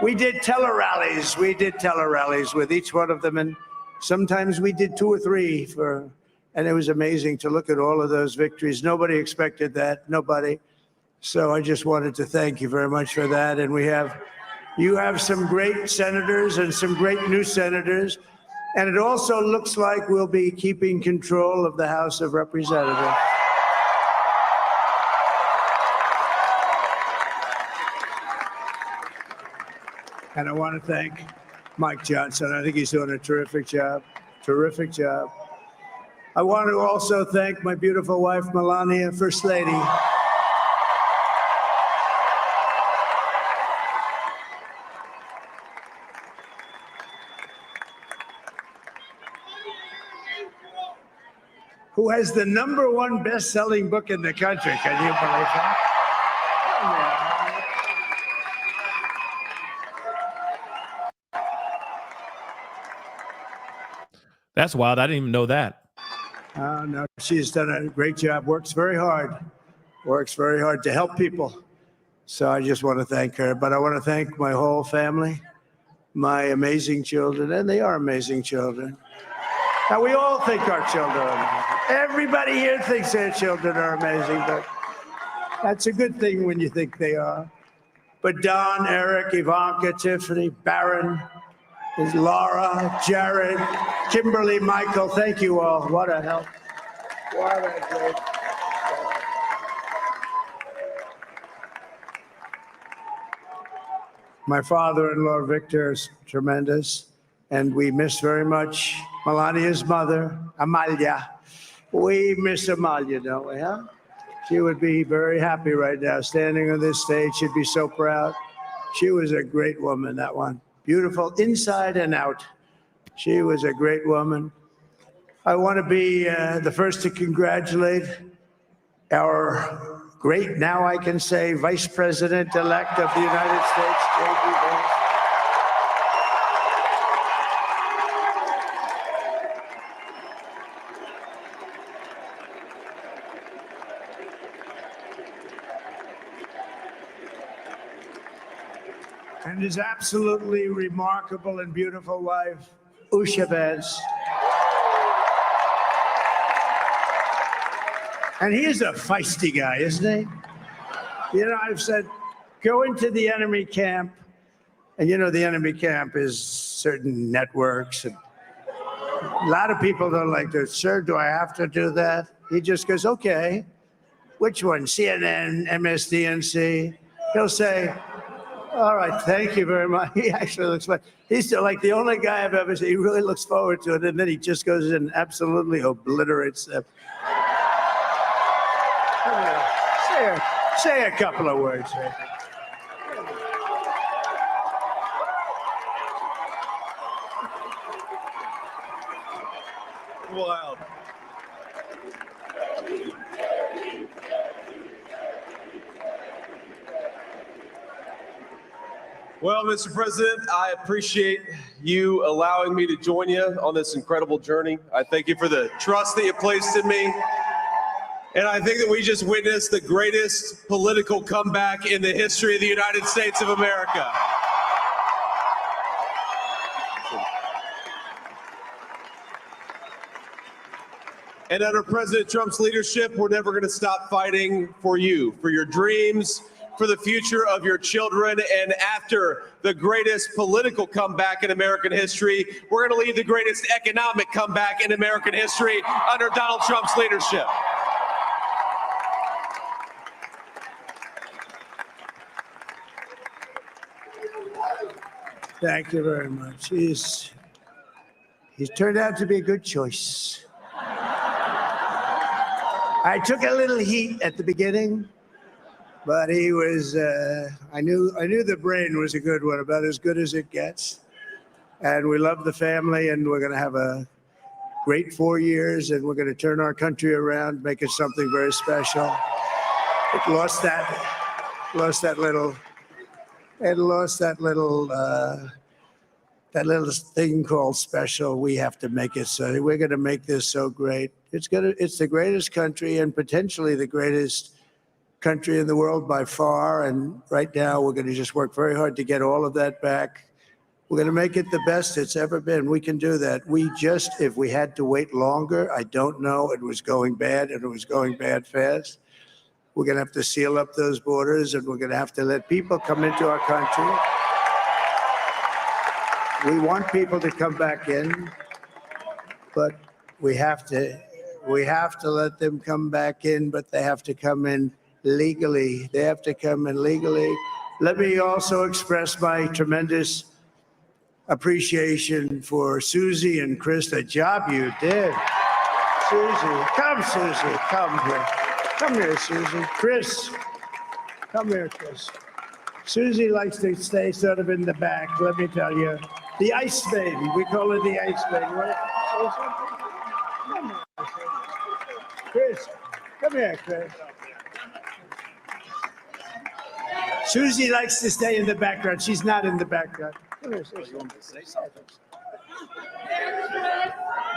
S3: we did tele-rallies. We did tele-rallies with each one of them. And sometimes we did 2 or 3 and it was amazing to look at all of those victories. Nobody expected that, nobody. So I just wanted to thank you very much for that. And you have some great senators and some great new senators. And it also looks like we'll be keeping control of the House of Representatives. And I want to thank Mike Johnson. I think he's doing a terrific job. Terrific job. I want to also thank my beautiful wife, Melania, First Lady. Who has the #1 best-selling book in the country. Can you believe that?
S2: That's wild. I didn't even know that.
S3: No, she's done a great job. Works very hard to help people. So I just want to thank her. But I want to thank my whole family, my amazing children, and they are amazing children. Now, we all think our children are amazing. Everybody here thinks their children are amazing, but that's a good thing when you think they are. But Don, Eric, Ivanka, Tiffany, Barron, Laura, Jared, Kimberly, Michael, thank you all. What a help. What a great. My father-in-law, Victor, is tremendous, and we miss very much Melania's mother, Amalia. We miss Amalia, don't we, huh? She would be very happy right now, standing on this stage. She'd be so proud. She was a great woman, that one. Beautiful inside and out. She was a great woman. I want to be the first to congratulate our great, now I can say, Vice President-elect of the United States, J.D. Vance. And his absolutely remarkable and beautiful wife, Usha Vance. And he is a feisty guy, isn't he? You know, I've said, go into the enemy camp And the enemy camp is certain networks. And a lot of people don't like to, sir, do I have to do that? He just goes, okay. Which one? CNN, MSDNC? He'll say, all right, thank you very much. He actually looks like he's like the only guy I've ever seen. He really looks forward to it, and then he just goes and absolutely obliterates them. Say a couple of words.
S4: Wild. Well, Mr. President, I appreciate you allowing me to join you on this incredible journey. I thank you for the trust that you placed in me. And I think that we just witnessed the greatest political comeback in the history of the United States of America. And under President Trump's leadership, we're never going to stop fighting for you, for your dreams, for the future of your children. And after the greatest political comeback in American history, we're going to lead the greatest economic comeback in American history under Donald Trump's leadership.
S3: Thank you very much. He's turned out to be a good choice. I took a little heat at the beginning, but he was, I knew the brain was a good one, about as good as it gets. And we love the family, and we're going to have a great 4 years, and we're going to turn our country around, make it something very special. It lost that little thing called special. We have to make it so. We're going to make this so great. It's the greatest country, and potentially the greatest country in the world by far. And right now, we're going to just work very hard to get all of that back. We're going to make it the best it's ever been. We can do that. If we had to wait longer, I don't know. It was going bad, and it was going bad fast. We're going to have to seal up those borders, and we're going to have to let people come into our country. We want people to come back in, but we have to let them come back in, but they have to come in legally. They have to come in legally. Let me also express my tremendous appreciation for Susie and Chris, the job you did. Susie, come here. Come here, Susie. Chris, come here, Chris. Susie likes to stay sort of in the back, let me tell you. The Ice Maiden, we call her the Ice Maiden. Right? Come here, Chris. Come here, Chris. Susie likes to stay in the background. She's not in the background. Come here, Susie.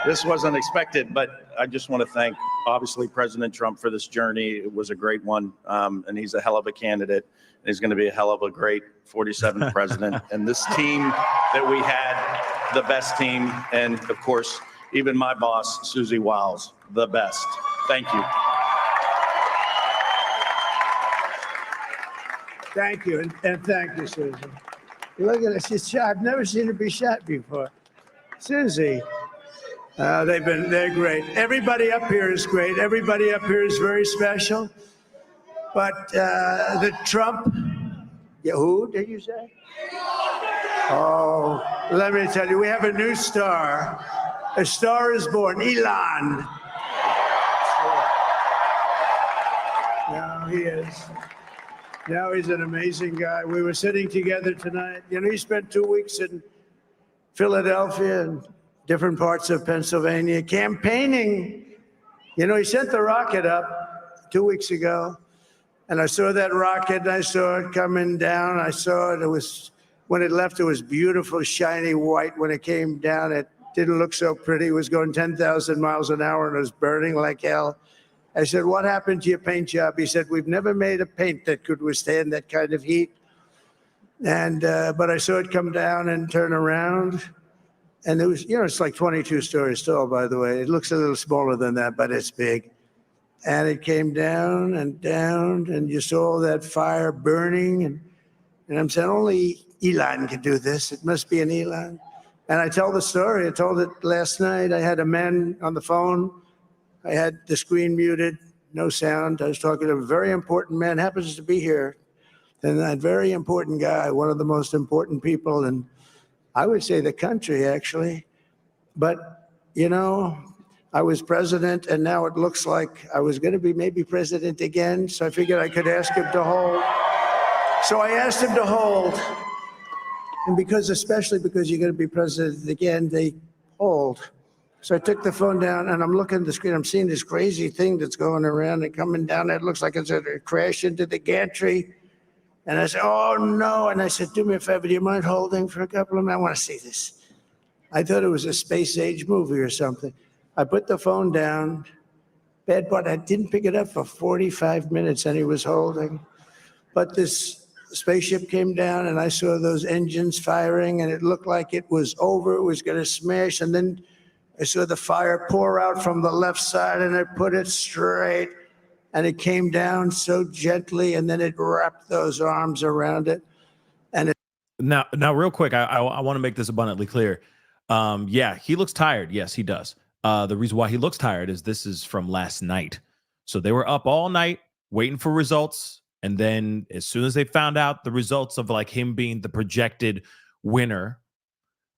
S5: This wasn't expected, but I just want to thank, obviously, President Trump for this journey. It was a great one, and he's a hell of a candidate. And he's going to be a hell of a great 47th president. And this team that we had, the best team, and of course, even my boss, Susie Wiles, the best. Thank you.
S3: Thank you, and thank you, Susie. Look at her, she's shot. I've never seen her be shot before. Susie. They're great. Everybody up here is great. Everybody up here is very special. But the Trump, who did you say? Oh, let me tell you, we have a new star. A star is born, Elon. Now he is. Now he's an amazing guy. We were sitting together tonight. He spent 2 weeks in Philadelphia and different parts of Pennsylvania campaigning. He sent the rocket up 2 weeks ago. And I saw that rocket, and I saw it coming down. I saw it. When it left, it was beautiful, shiny white. When it came down, it didn't look so pretty. It was going 10,000 miles an hour, and it was burning like hell. I said, what happened to your paint job? He said, we've never made a paint that could withstand that kind of heat. And but I saw it come down and turn around. And it was, it's like 22 stories tall, by the way. It looks a little smaller than that, but it's big. And it came down, and you saw that fire burning, and And I'm saying, only Elon can do this. It must be an Elon. And I tell the story. I told it last night. I had a man on the phone. I had the screen muted, no sound. I was talking to a very important man, happens to be here. And that very important guy, one of the most important people in, I would say, the country, actually. But, you know, I was president, and now it looks like I was going to be maybe president again. So I figured I could ask him to hold. So I asked him to hold. And especially because you're going to be president again, they hold. So I took the phone down, and I'm looking at the screen. I'm seeing this crazy thing that's going around and coming down. It looks like it's going to crash into the gantry. And I said, oh, no. And I said, do me a favor. Do you mind holding for a couple of minutes? I want to see this. I thought it was a space age movie or something. I put the phone down. Bad part, I didn't pick it up for 45 minutes, and he was holding. But this spaceship came down, and I saw those engines firing, and it looked like it was over. It was going to smash. And then I saw the fire pour out from the left side, and I put it straight. And it came down so gently, and then it wrapped those arms around it. And
S2: Now, real quick, I want to make this abundantly clear. Yeah, he looks tired. Yes, he does. The reason why he looks tired is this is from last night. So they were up all night waiting for results. And then as soon as they found out the results of like him being the projected winner,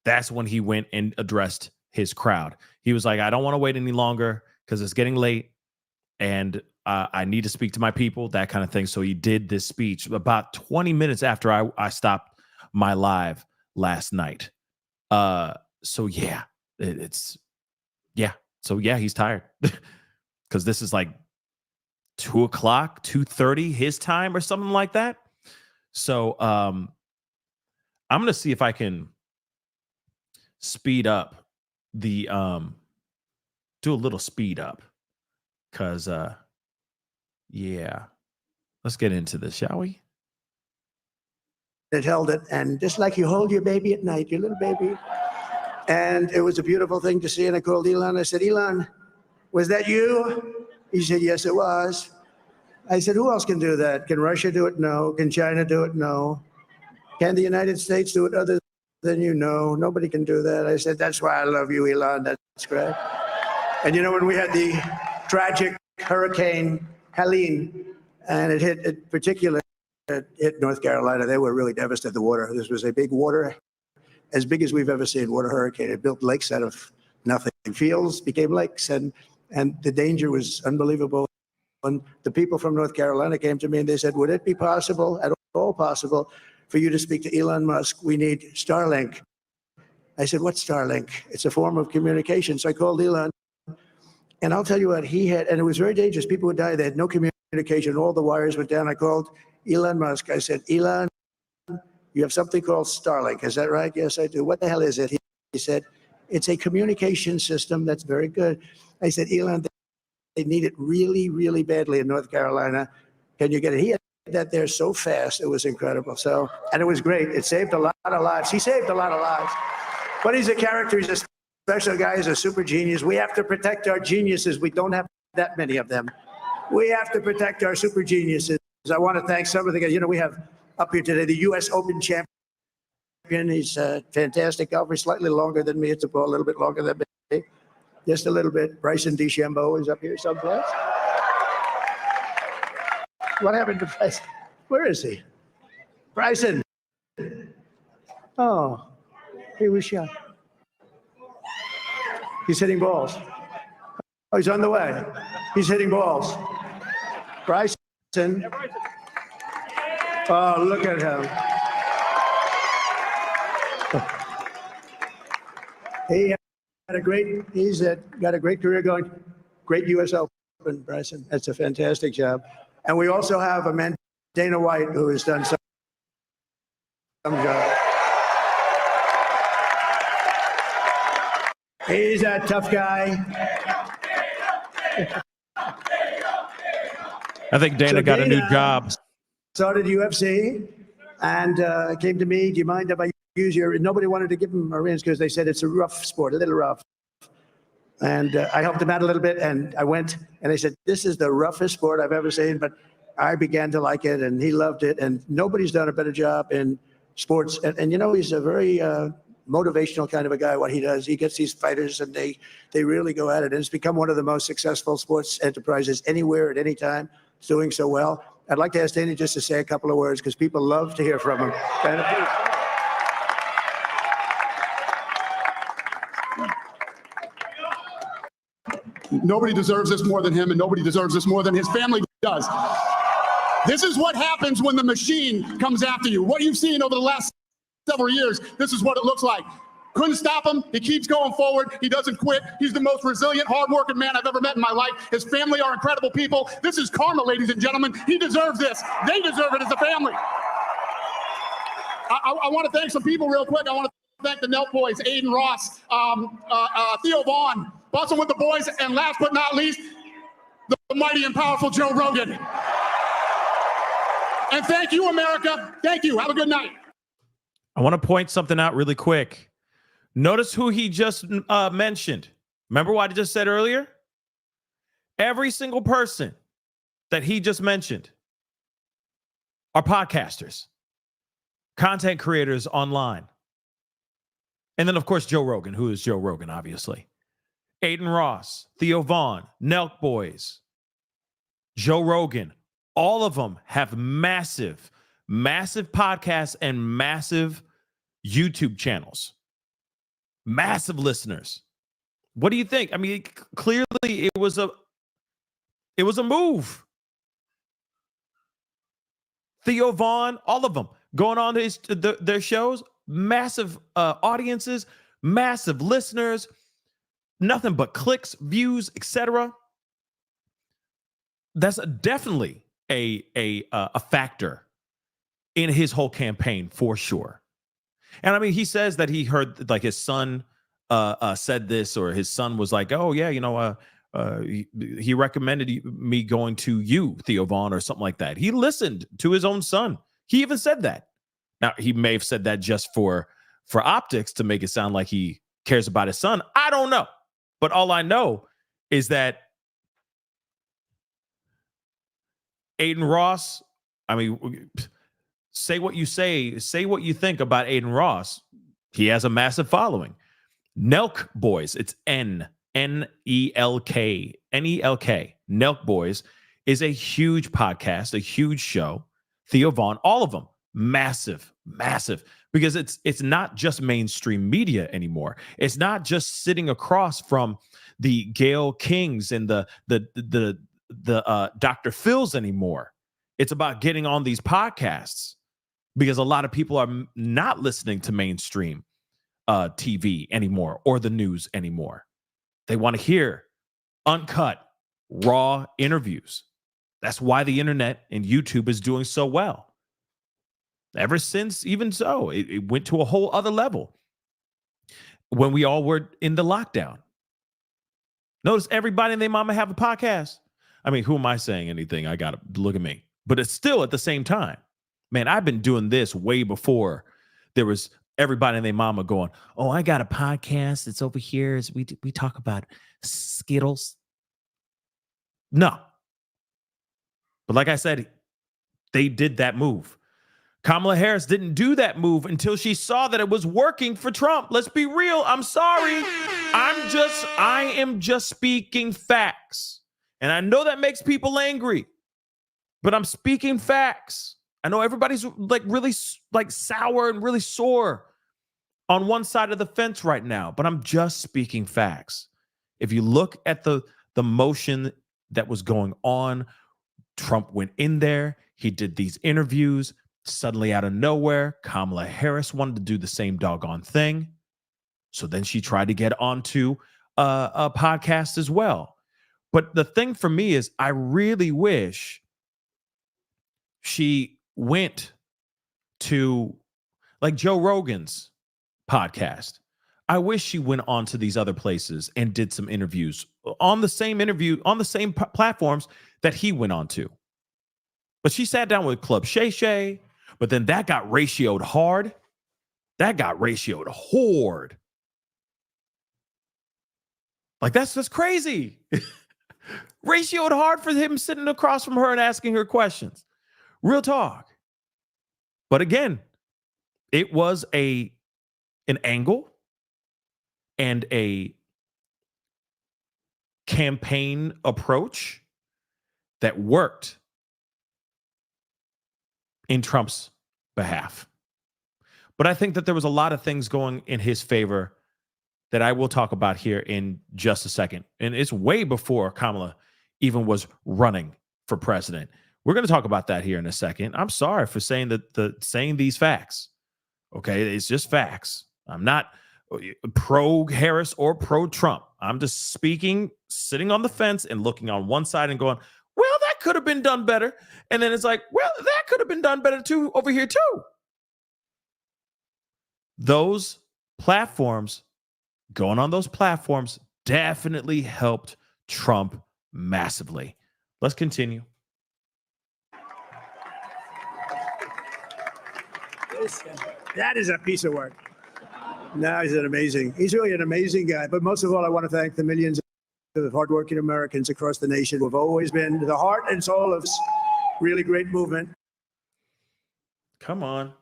S2: that's when he went and addressed his crowd. He was like, I don't want to wait any longer because it's getting late. And I need to speak to my people, that kind of thing. So he did this speech about 20 minutes after I stopped my live last night. So yeah, So yeah, he's tired because this is like 2 o'clock, 2:30 his time or something like that. So I'm going to see if I can speed up the do a little speed up because yeah, let's get into this, shall we?
S3: it held it, and just like you hold your baby at night, your little baby. And it was a beautiful thing to see. And I called Elon. I said, Elon, was that you? He said, yes, it was. I said, who else can do that? Can Russia do it? No. Can China do it? No. Can the United States do it other than you? No. Nobody can do that. I said, that's why I love you, Elon. That's great. And you know, when we had the tragic Hurricane Helene, and it hit North Carolina, they were really devastated. The water. This was a big water, as big as we've ever seen, water hurricane. It built lakes out of nothing. Fields became lakes, and the danger was unbelievable. And the people from North Carolina came to me and they said, would it be possible, at all possible, for you to speak to Elon Musk? We need Starlink. I said, what's Starlink? It's a form of communication. So I called Elon, and I'll tell you what he had, and it was very dangerous. People would die. They had no communication. All the wires went down. I called Elon Musk. I said, Elon, you have something called Starlink. Is that right? Yes, I do. What the hell is it? He said, it's a communication system that's very good. I said, Elon, they need it really, really badly in North Carolina. Can you get it? He had that there so fast. It was incredible. So, and it was great. It saved a lot of lives. He saved a lot of lives. But he's a character. He's a special guy. He's a super genius. We have to protect our geniuses. We don't have that many of them. We have to protect our super geniuses. I want to thank some of the guys. You know, we have up here today the U.S. Open champion. He's a fantastic golfer. He's slightly longer than me. It's a ball, a little bit longer than me. Just a little bit. Bryson DeChambeau is up here someplace. What happened to Bryson? Where is he? Bryson. Oh, he was shot. He's hitting balls. Oh, he's on the way. He's hitting balls. Bryson. Oh, look at him. He's got a great career going. Great U.S. Open, Bryson. That's a fantastic job. And we also have a man, Dana White, who has done some job. He's a tough guy.
S2: I think Dana got a new job.
S3: Started UFC and came to me. Do you mind if I use your? Nobody wanted to give him a rinse because they said it's a rough sport, a little rough. And I helped him out a little bit. And I went and they said, this is the roughest sport I've ever seen. But I began to like it, and he loved it. And nobody's done a better job in sports. And you know, he's a very motivational kind of a guy. What he does, he gets these fighters, and they really go at it. And it's become one of the most successful sports enterprises anywhere at any time. It's doing so well. I'd like to ask Danny just to say a couple of words because people love to hear from him.
S6: Nobody deserves this more than him, and nobody deserves this more than his family does. This is what happens when the machine comes after you. What you've seen over the last several years, this is what it looks like. Couldn't stop him. He keeps going forward. He doesn't quit. He's the most resilient, hardworking man I've ever met in my life. His family are incredible people. This is karma, ladies and gentlemen. He deserves this. They deserve it as a family. I want to thank some people real quick. I want to thank the Nelk boys, Aiden Ross, Theo Vaughn, Bustin' with the Boys, and last but not least, the mighty and powerful Joe Rogan. And thank you, America. Thank you. Have a good night.
S2: I want to point something out really quick. Notice who he just mentioned. Remember what I just said earlier? Every single person that he just mentioned are podcasters, content creators online. And then, of course, Joe Rogan, who is Joe Rogan, obviously. Aiden Ross, Theo Vaughn, Nelk Boys, Joe Rogan. All of them have massive, massive podcasts and massive YouTube channels. Massive listeners. What do you think? I mean, clearly it was a move. Theo Vaughn, all of them going on their shows, massive audiences, massive listeners, nothing but clicks, views, etc. That's definitely a factor in his whole campaign for sure. And I mean, he says that he heard like his son said this, or his son was like, oh yeah, you know, he recommended me going to you, Theo Vaughn, or something like that. He listened to his own son. He even said that. Now, he may have said that just for optics to make it sound like he cares about his son. I don't know. But all I know is that Aiden Ross, I mean, say what you say what you think about Aiden Ross. He has a massive following. Nelk Boys, it's N-E-L-K, Nelk Boys is a huge podcast, a huge show. Theo Vaughn, all of them, massive, massive, because it's not just mainstream media anymore. It's not just sitting across from the Gayle Kings and the Dr. Phils anymore. It's about getting on these podcasts because a lot of people are not listening to mainstream TV anymore or the news anymore. They want to hear uncut, raw interviews. That's why the internet and YouTube is doing so well. Ever since, even so, it went to a whole other level when we all were in the lockdown. Notice everybody and their mama have a podcast. I mean, who am I saying anything? I got to look at me. But it's still at the same time. Man, I've been doing this way before there was everybody and their mama going, oh, I got a podcast. It's over here. We talk about Skittles. No. But like I said, they did that move. Kamala Harris didn't do that move until she saw that it was working for Trump. Let's be real. I'm sorry. I am just speaking facts. And I know that makes people angry, but I'm speaking facts. I know everybody's like really like sour and really sore on one side of the fence right now, but I'm just speaking facts. If you look at the motion that was going on, Trump went in there. He did these interviews. Suddenly out of nowhere, Kamala Harris wanted to do the same doggone thing. So then she tried to get onto a podcast as well. But the thing for me is I really wish she went to like Joe Rogan's podcast. I wish she went on to these other places and did some interviews on the same platforms that he went on to. But she sat down with Club Shay Shay, but then that got ratioed hard. That got ratioed hard. Like that's crazy. ratioed hard for him sitting across from her and asking her questions. Real talk. But again, it was an angle and a campaign approach that worked in Trump's behalf. But I think that there was a lot of things going in his favor that I will talk about here in just a second. And it's way before Kamala even was running for president. We're going to talk about that here in a second. I'm sorry for saying saying these facts. Okay, it's just facts. I'm not pro Harris or pro Trump. I'm just speaking, sitting on the fence and looking on one side and going, well, that could have been done better. And then it's like, well, that could have been done better too over here too. Those platforms, going on those platforms, definitely helped Trump massively. Let's continue.
S3: That is a piece of work. No, he's really an amazing guy. But most of all, I want to thank the millions of hardworking Americans across the nation who have always been the heart and soul of this really great movement.
S2: Come on.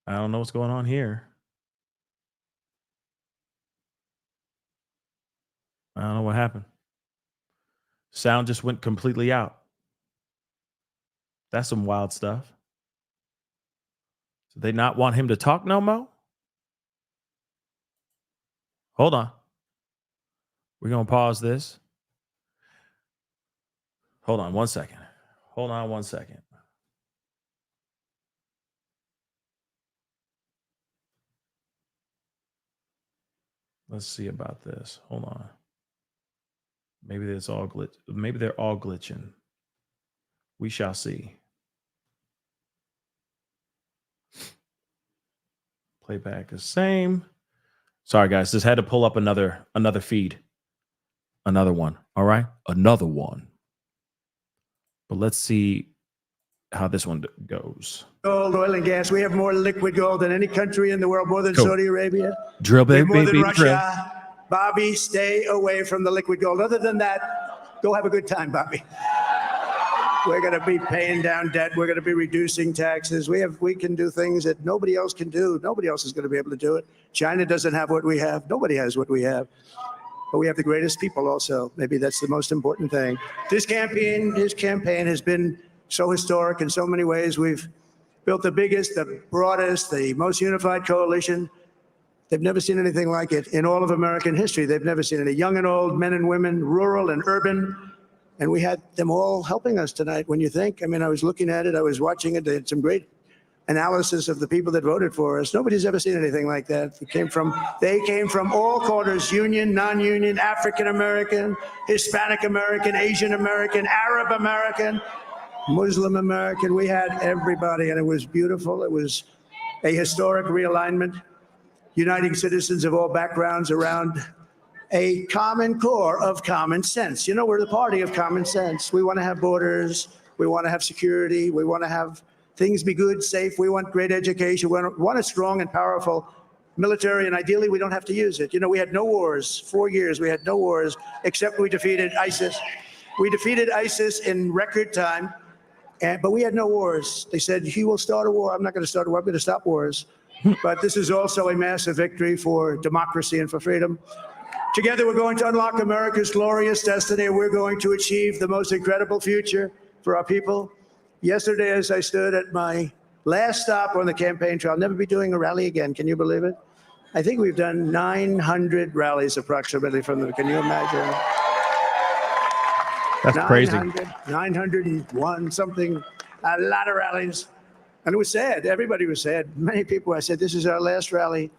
S2: I don't know what's going on here. I don't know what happened. Sound just went completely out. That's some wild stuff. Do they not want him to talk no more? Hold on. We're going to pause this. Hold on 1 second. Hold on 1 second. Let's see about this. Hold on. Maybe it's all glitch. Maybe they're all glitching. We shall see. Playback the same. Sorry, guys. Just had to pull up another feed. Another one. All right. Another one. But let's see how this one goes.
S3: Gold, oil, and gas. We have more liquid gold than any country in the world, more than Saudi Arabia.
S2: Drill, baby,
S3: more than
S2: baby,
S3: Russia.
S2: drill.
S3: Bobby, stay away from the liquid gold. Other than that, go have a good time, Bobby. We're going to be paying down debt. We're going to be reducing taxes. We can do things that nobody else can do. Nobody else is going to be able to do it. China doesn't have what we have. Nobody has what we have. But we have the greatest people also. Maybe that's the most important thing. His campaign has been so historic in so many ways. We've built the biggest, the broadest, the most unified coalition. They've never seen anything like it in all of American history. They've never seen it. Young and old, men and women, rural and urban. And we had them all helping us tonight. When you think, I mean, I was looking at it, I was watching it. They had some great analysis of the people that voted for us. Nobody's ever seen anything like that. They came from all quarters, union, non-union, African American, Hispanic American, Asian American, Arab American, Muslim American. We had everybody, and it was beautiful. It was a historic realignment, uniting citizens of all backgrounds around a common core of common sense. You know, we're the party of common sense. We want to have borders. We want to have security. We want to have things be good, safe. We want great education. We want a strong and powerful military, and ideally, we don't have to use it. You know, we had no wars. 4 years, we had no wars, except we defeated ISIS. We defeated ISIS in record time, but we had no wars. They said, he will start a war. I'm not going to start a war. I'm going to stop wars. But this is also a massive victory for democracy and for freedom. Together, we're going to unlock America's glorious destiny. We're going to achieve the most incredible future for our people. Yesterday, as I stood at my last stop on the campaign trail, I'll never be doing a rally again. Can you believe it? I think we've done 900 rallies approximately from them. Can you imagine?
S2: That's crazy.
S3: 901 something, a lot of rallies. And it was sad. Everybody was sad. Many people, I said, this is our last rally.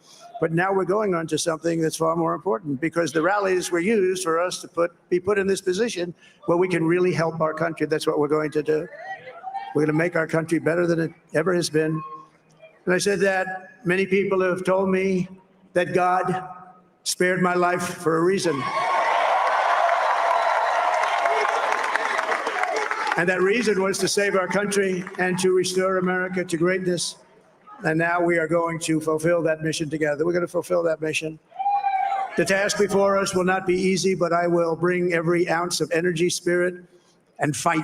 S3: But now we're going on to something that's far more important, because the rallies were used for us to be put in this position where we can really help our country. That's what we're going to do. We're going to make our country better than it ever has been. And I said that many people have told me that God spared my life for a reason. And that reason was to save our country and to restore America to greatness. And now we are going to fulfill that mission together. We're going to fulfill that mission. The task before us will not be easy, but I will bring every ounce of energy, spirit, and fight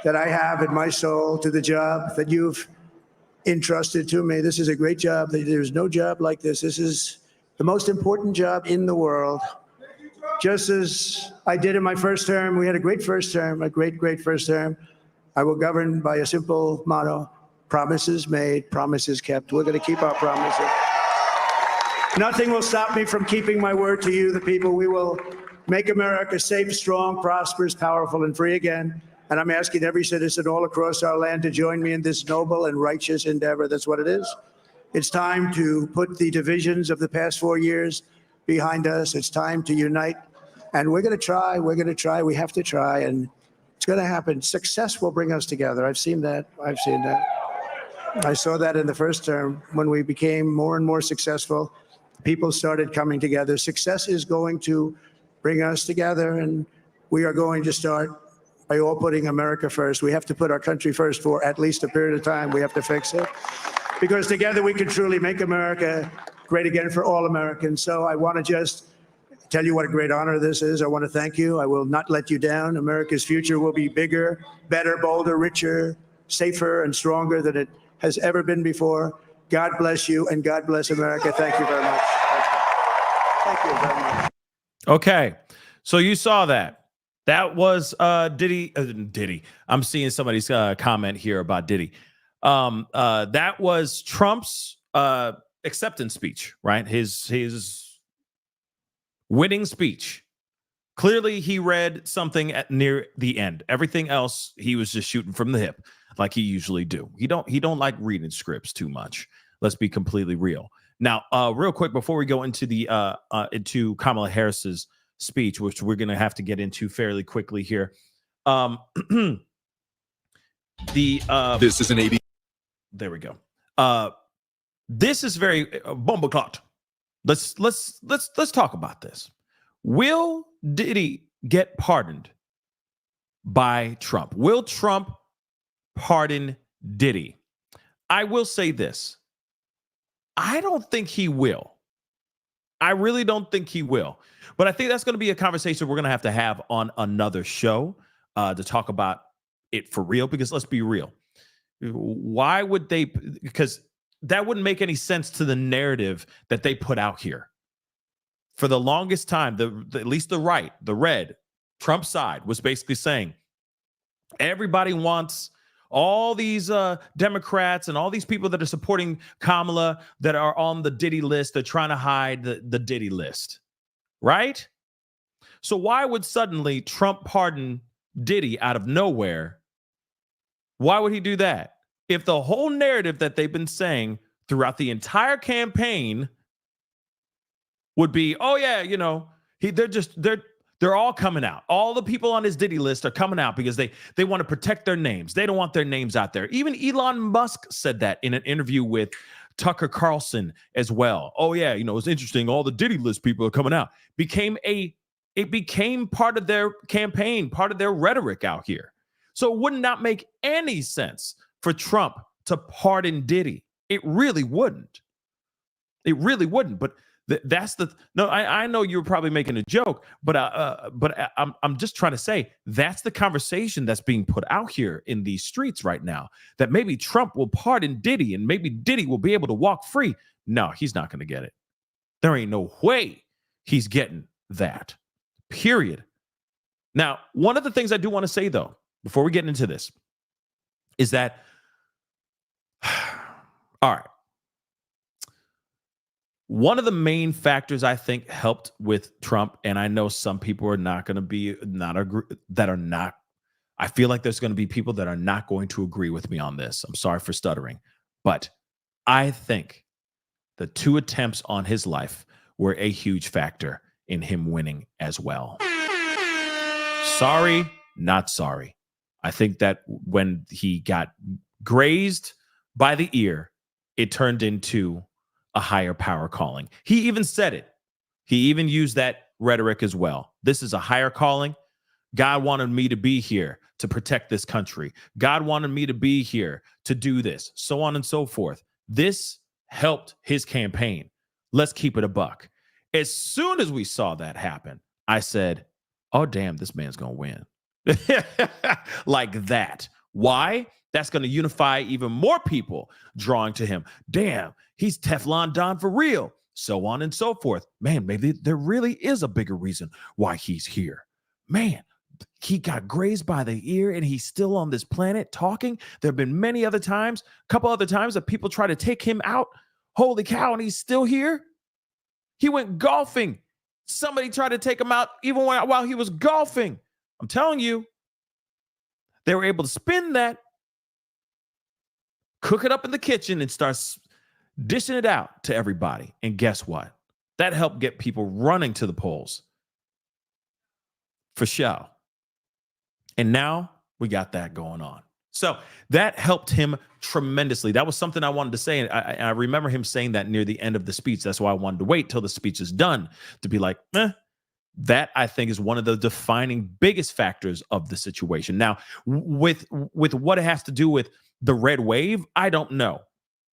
S3: that I have in my soul to the job that you've entrusted to me. This is a great job. There's no job like this. This is the most important job in the world. Just as I did in my first term, we had a great first term, a great, great first term. I will govern by a simple motto: promises made, promises kept. We're going to keep our promises. Nothing will stop me from keeping my word to you, the people. We will make America safe, strong, prosperous, powerful, and free again. And I'm asking every citizen all across our land to join me in this noble and righteous endeavor. That's what it is. It's time to put the divisions of the past 4 years behind us. It's time to unite. And we're going to try. We're going to try. We have to try. And it's going to happen. Success will bring us together. I've seen that. I've seen that. I saw that in the first term when we became more and more successful. People started coming together. Success is going to bring us together, and we are going to start by all putting America first. We have to put our country first for at least a period of time. We have to fix it, because together we can truly make America great again for all Americans. So I want to just tell you what a great honor this is. I want to thank you. I will not let you down. America's future will be bigger, better, bolder, richer, safer, and stronger than it has ever been before. God bless you, and God bless America. Thank you very much. Thank you very much.
S2: Okay, so you saw that. That was Diddy. I'm seeing somebody's comment here about Diddy. That was Trump's acceptance speech, right? His winning speech. Clearly, he read something at near the end. Everything else, he was just shooting from the hip, like he usually do. He don't like reading scripts too much. Let's be completely real. Now, real quick before we go into the into Kamala Harris's speech, which we're going to have to get into fairly quickly here. This
S7: is an 80.
S2: There we go. This is very bumbleclot. Let's talk about this. Will Diddy get pardoned by Trump? Will Trump pardon Diddy? I will say this. I don't think he will. I really don't think he will. But I think that's going to be a conversation we're going to have on another show to talk about it for real. Because let's be real. Why would they? Because that wouldn't make any sense to the narrative that they put out here. For the longest time, at least the right, the red, Trump side was basically saying everybody wants all these Democrats and all these people that are supporting Kamala that are on the Diddy list. They're trying to hide the Diddy list, right? So why would suddenly Trump pardon Diddy out of nowhere? Why would he do that? If the whole narrative that they've been saying throughout the entire campaign would be, oh yeah, you know, they're all coming out. All the people on his Diddy list are coming out because they want to protect their names. They don't want their names out there. Even Elon Musk said that in an interview with Tucker Carlson as well. Oh yeah, you know, it's interesting. All the Diddy list people are coming out. It became part of their campaign, part of their rhetoric out here. So it would not make any sense for Trump to pardon Diddy. It really wouldn't. It really wouldn't. But I know you were probably making a joke, but I'm just trying to say that's the conversation that's being put out here in these streets right now, that maybe Trump will pardon Diddy and maybe Diddy will be able to walk free. No, he's not going to get it. There ain't no way he's getting that, period. Now, one of the things I do want to say, though, before we get into this, is that, all right, one of the main factors I think helped with Trump, and I know some people are not going to be I feel like there's going to be people that are not going to agree with me on this. I'm sorry for stuttering, but I think the 2 attempts on his life were a huge factor in him winning as well. Sorry, not sorry. I think that when he got grazed by the ear, it turned into a higher power calling. He even said it. He even used that rhetoric as well. This is a higher calling. God wanted me to be here to protect this country. God wanted me to be here to do this, so on and so forth. This helped his campaign. Let's keep it a buck. As soon as we saw that happen, I said, oh, damn, this man's going to win. Like that. Why? That's going to unify even more people drawing to him. Damn, he's Teflon Don for real. So on and so forth. Man, maybe there really is a bigger reason why he's here. Man, he got grazed by the ear and he's still on this planet talking. There have been many other times, a couple other times that people try to take him out. Holy cow, and he's still here. He went golfing. Somebody tried to take him out even while he was golfing. I'm telling you, they were able to spin that, cook it up in the kitchen, and start dishing it out to everybody. And guess what? That helped get people running to the polls. For sure. And now we got that going on. So that helped him tremendously. That was something I wanted to say. And I remember him saying that near the end of the speech. That's why I wanted to wait till the speech is done to be like, that I think is one of the defining biggest factors of the situation. Now, with what it has to do with the red wave, I don't know.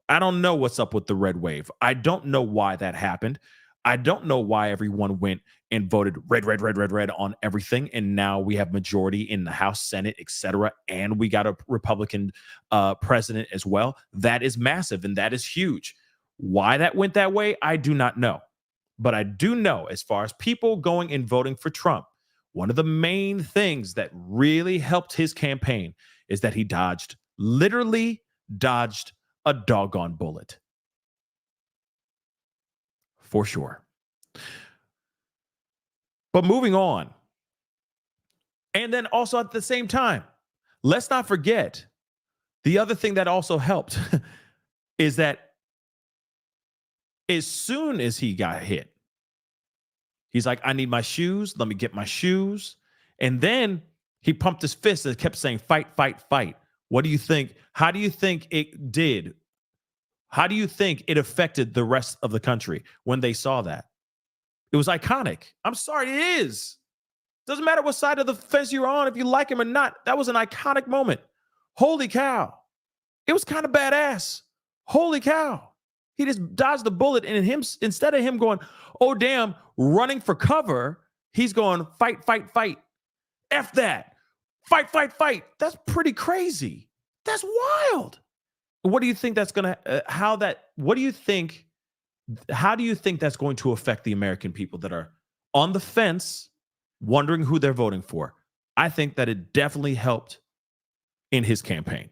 S2: I don't know what's up with the red wave. I don't know why that happened. I don't know why everyone went and voted red on everything. And now we have majority in the House, Senate, etc. And we got a Republican president as well. That is massive and that is huge. Why that went that way, I do not know. But I do know, as far as people going and voting for Trump, one of the main things that really helped his campaign is that he literally dodged a doggone bullet. For sure. But moving on. And then also at the same time, let's not forget the other thing that also helped is that as soon as he got hit, he's like, I need my shoes. Let me get my shoes. And then he pumped his fist and kept saying, fight, fight, fight. What do you think? How do you think it did? How do you think it affected the rest of the country when they saw that? It was iconic. I'm sorry, it is. Doesn't matter what side of the fence you're on, if you like him or not. That was an iconic moment. Holy cow. It was kind of badass. Holy cow. He just dodged the bullet, and instead of him going, oh, damn, running for cover, he's going, fight, fight, fight. F that. Fight, fight, fight. That's pretty crazy. That's wild. What do you think that's going to, how do you think that's going to affect the American people that are on the fence, wondering who they're voting for? I think that it definitely helped in his campaign.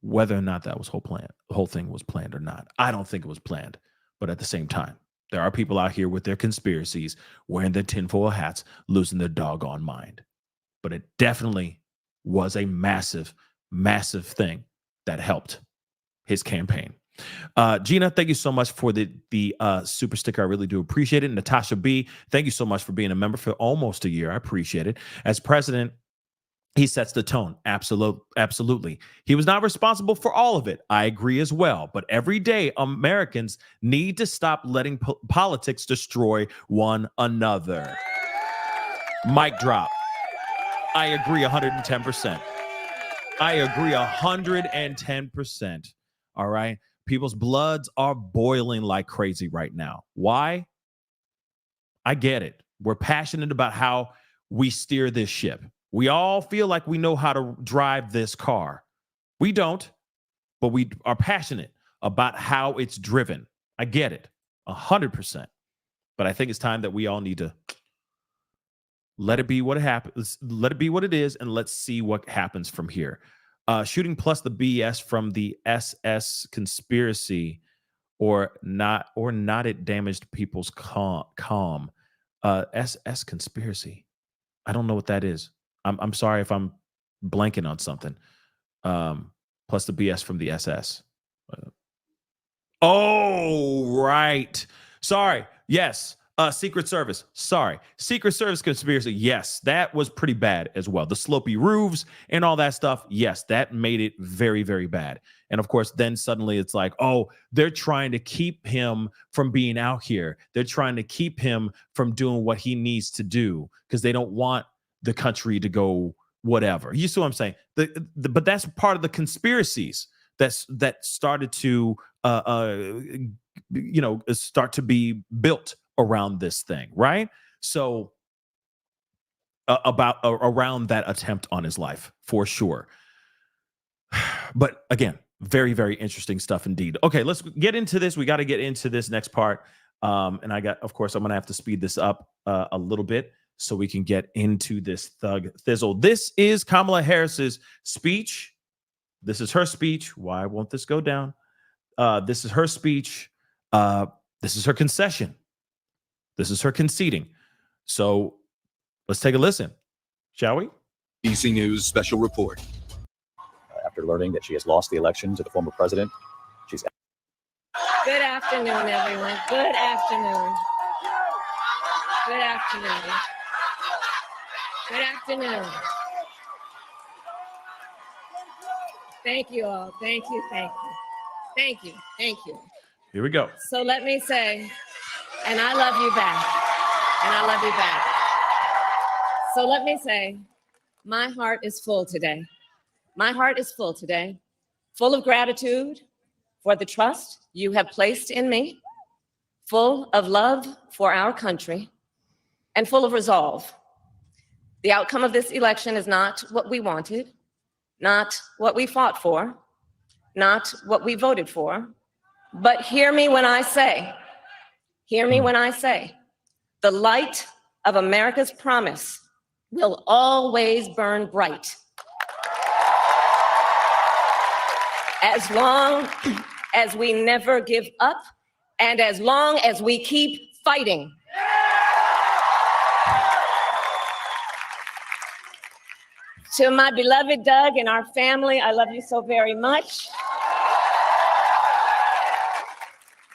S2: Whether or not that was the whole thing was planned or not. I don't think it was planned. But at the same time, there are people out here with their conspiracies, wearing their tinfoil hats, losing their doggone mind. But it definitely was a massive, massive thing that helped his campaign. Gina, thank you so much for the super sticker. I really do appreciate it. Natasha B, thank you so much for being a member for almost a year. I appreciate it. As president, he sets the tone. Absolutely. He was not responsible for all of it. I agree as well. But every day, Americans need to stop letting politics destroy one another. Mic drop. I agree 110%. I agree 110%. All right. People's bloods are boiling like crazy right now. Why? I get it. We're passionate about how we steer this ship. We all feel like we know how to drive this car. We don't, but we are passionate about how it's driven. I get it 100%. But I think it's time that we all need to let it be what it happens. Let it be what it is. And let's see what happens from here. Shooting plus the BS from the SS conspiracy or not it damaged people's calm. SS conspiracy. I don't know what that is. I'm sorry if I'm blanking on something. Plus the BS from the SS. Oh, right. Sorry. Yes. Secret Service. Sorry. Secret Service conspiracy. Yes, that was pretty bad as well. The slopey roofs and all that stuff. Yes, that made it very, very bad. And of course, then suddenly it's like, oh, they're trying to keep him from being out here. They're trying to keep him from doing what he needs to do because they don't want the country to go whatever. You see what I'm saying? But that's part of the conspiracies that started to start to be built around this thing, right? So around that attempt on his life, for sure. But again, very, very interesting stuff indeed. Okay, let's get into this. We got to get into this next part. And of course, I'm going to have to speed this up a little bit so we can get into this thug thizzle. This is Kamala Harris's speech. This is her speech. Why won't this go down? This is her speech. This is her concession. This is her conceding. So let's take a listen, shall we?
S7: DC News special report.
S8: After learning that she has lost the election to the former president, she's...
S9: Good afternoon, everyone. Good afternoon. Good afternoon. Good afternoon. Thank you all. Thank you. Thank you. Thank you. Thank you.
S2: Here we go.
S9: So let me say, and I love you back. And I love you back. So let me say, my heart is full today. My heart is full today, full of gratitude for the trust you have placed in me, full of love for our country, and full of resolve. The outcome of this election is not what we wanted, not what we fought for, not what we voted for, but hear me when I say, the light of America's promise will always burn bright. As long as we never give up and as long as we keep fighting. To my beloved Doug and our family, I love you so very much.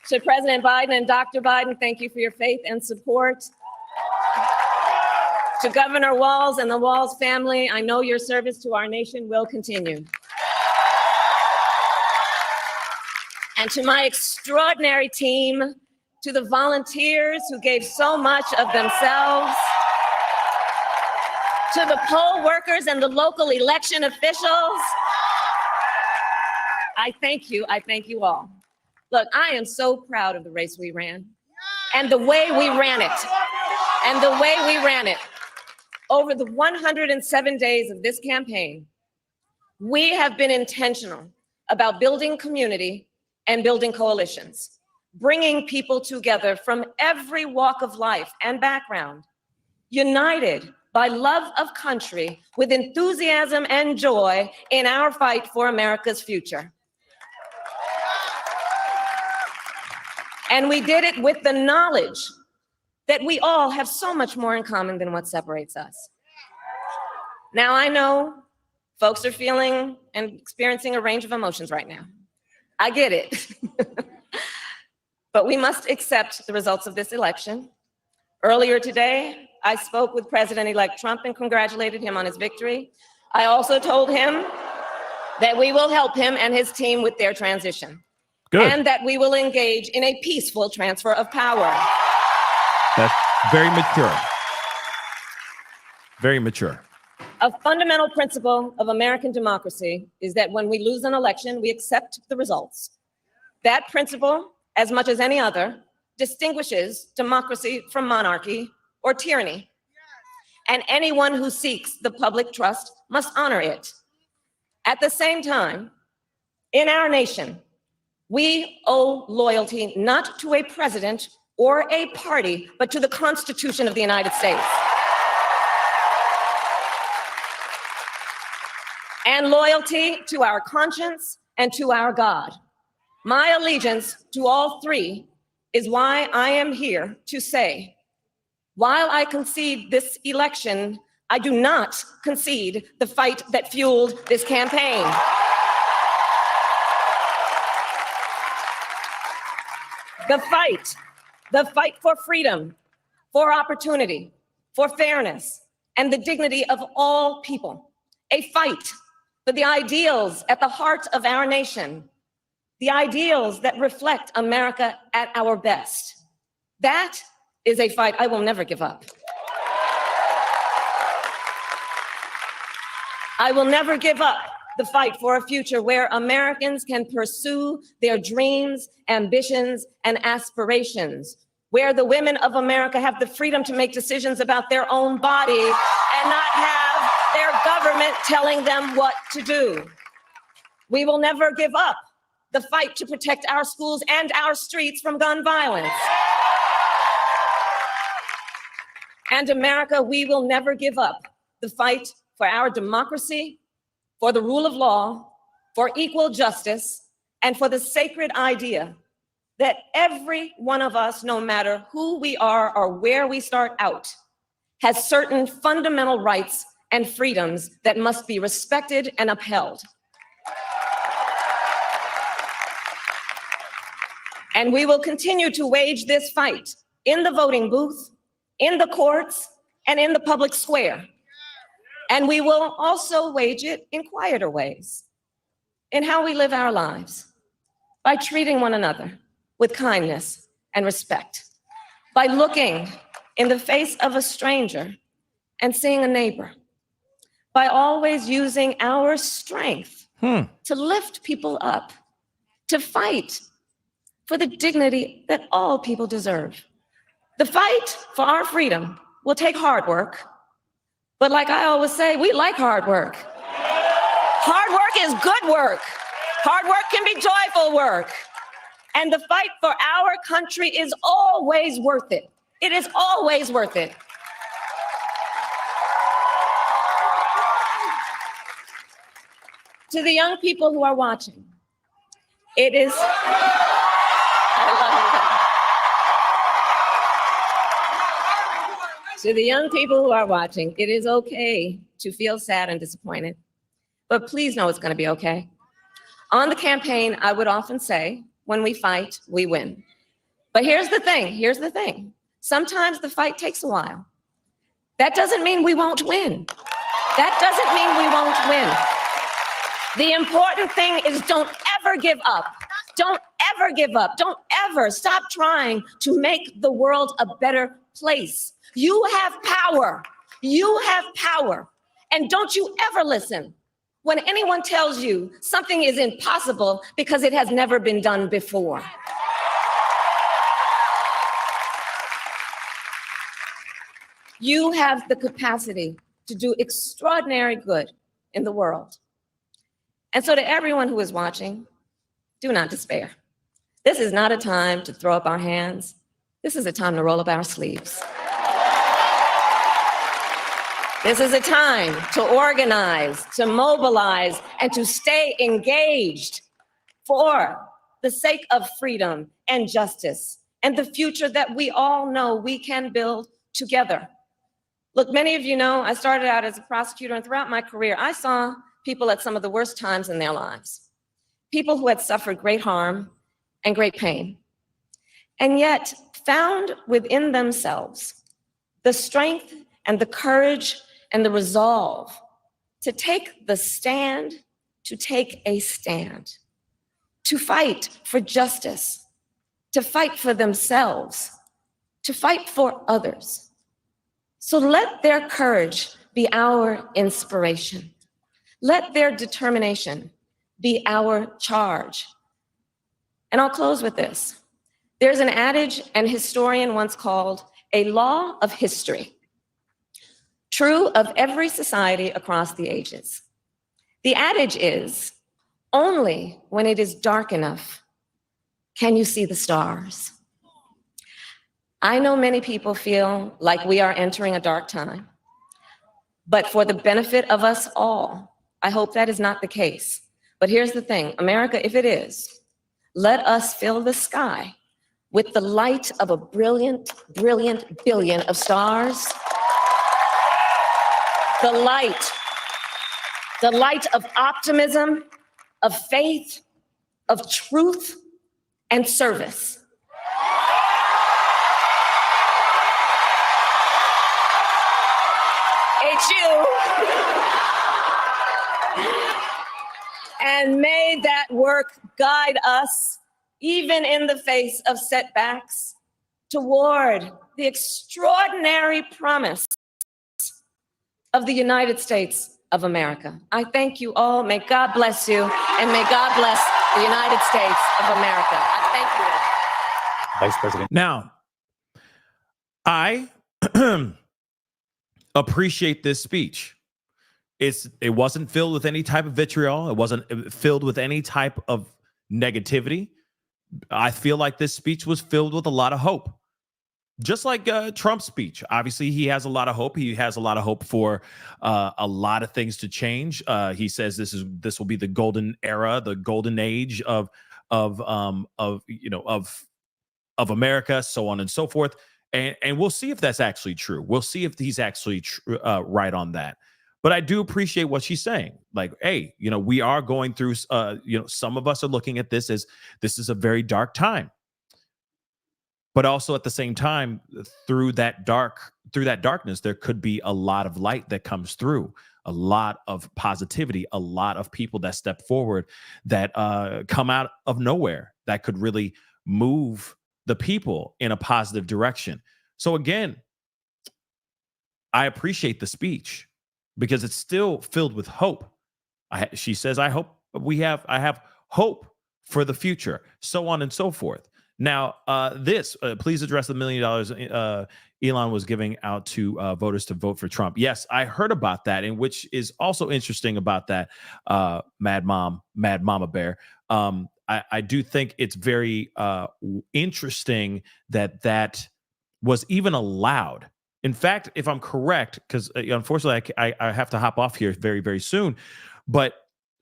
S9: To President Biden and Dr. Biden, thank you for your faith and support. To Governor Walz and the Walz family, I know your service to our nation will continue. And to my extraordinary team, to the volunteers who gave so much of themselves, to the poll workers and the local election officials, I thank you all. Look, I am so proud of the race we ran and the way we ran it. Over the 107 days of this campaign, we have been intentional about building community and building coalitions, bringing people together from every walk of life and background, united by love of country with enthusiasm and joy in our fight for America's future. And we did it with the knowledge that we all have so much more in common than what separates us. Now, I know folks are feeling and experiencing a range of emotions right now. I get it. But we must accept the results of this election. Earlier today, I spoke with President-elect Trump and congratulated him on his victory. I also told him that we will help him and his team with their transition.
S2: Good.
S9: And that we will engage in a peaceful transfer of power.
S2: That's very mature. Very mature.
S9: A fundamental principle of American democracy is that when we lose an election, we accept the results. That principle, as much as any other, distinguishes democracy from monarchy or tyranny. And anyone who seeks the public trust must honor it. At the same time, in our nation, we owe loyalty not to a president or a party, but to the Constitution of the United States. And loyalty to our conscience and to our God. My allegiance to all three is why I am here to say, while I concede this election, I do not concede the fight that fueled this campaign. The fight for freedom, for opportunity, for fairness, and the dignity of all people. A fight for the ideals at the heart of our nation, the ideals that reflect America at our best. That is a fight I will never give up. I will never give up the fight for a future where Americans can pursue their dreams, ambitions, and aspirations, where the women of America have the freedom to make decisions about their own body and not have their government telling them what to do. We will never give up the fight to protect our schools and our streets from gun violence. And America, we will never give up the fight for our democracy, for the rule of law, for equal justice, and for the sacred idea that every one of us, no matter who we are or where we start out, has certain fundamental rights and freedoms that must be respected and upheld. And we will continue to wage this fight in the voting booth, in the courts, and in the public square. And we will also wage it in quieter ways, in how we live our lives, by treating one another with kindness and respect, by looking in the face of a stranger and seeing a neighbor, by always using our strength to lift people up, to fight for the dignity that all people deserve. The fight for our freedom will take hard work, but like I always say, we like hard work. Hard work is good work. Hard work can be joyful work. And the fight for our country is always worth it. It is always worth it. To the young people who are watching, it is... To the young people who are watching, it is okay to feel sad and disappointed, but please know it's going to be okay. On the campaign, I would often say, when we fight, we win. But here's the thing. Sometimes the fight takes a while. That doesn't mean we won't win. That doesn't mean we won't win. The important thing is don't ever give up. Don't ever give up. Don't ever stop trying to make the world a better place. You have power. You have power. And don't you ever listen when anyone tells you something is impossible because it has never been done before. You have the capacity to do extraordinary good in the world. And so to everyone who is watching, do not despair. This is not a time to throw up our hands. This is a time to roll up our sleeves. This is a time to organize, to mobilize, and to stay engaged for the sake of freedom and justice and the future that we all know we can build together. Look, many of you know I started out as a prosecutor, and throughout my career, I saw people at some of the worst times in their lives. People who had suffered great harm and great pain, and yet found within themselves the strength and the courage and the resolve to take the stand, to take a stand, to fight for justice, to fight for themselves, to fight for others. So let their courage be our inspiration. Let their determination be our charge. And I'll close with this. There's an adage an historian once called a law of history, true of every society across the ages. The adage is, only when it is dark enough can you see the stars. I know many people feel like we are entering a dark time, but for the benefit of us all, I hope that is not the case. But here's the thing, America, if it is, let us fill the sky with the light of a brilliant, brilliant billion of stars. The light of optimism, of faith, of truth, and service. It's you. And may that work guide us, even in the face of setbacks, toward the extraordinary promise of the United States of America. I thank you all. May God bless you, and may God bless the United States of America. I thank you all.
S8: Vice President.
S2: Now, I appreciate this speech. It wasn't filled with any type of vitriol. It wasn't filled with any type of negativity. I feel like this speech was filled with a lot of hope. Just like Trump's speech. Obviously, he has a lot of hope. He has a lot of hope for a lot of things to change. He says this will be the golden era, the golden age of America, so on and so forth. And we'll see if that's actually true. We'll see if he's actually right on that. But I do appreciate what she's saying. Like, hey, we are going through, some of us are looking at this as this is a very dark time. But also at the same time, through that darkness, there could be a lot of light that comes through, a lot of positivity, a lot of people that step forward that come out of nowhere that could really move the people in a positive direction. So again, I appreciate the speech because it's still filled with hope. She says, I have hope for the future, so on and so forth. Now, please address the $1 million Elon was giving out to voters to vote for Trump. Yes, I heard about that, and which is also interesting about that, Mad Mama Bear. I do think it's very interesting that was even allowed. In fact, if I'm correct, because unfortunately I have to hop off here very, very soon, but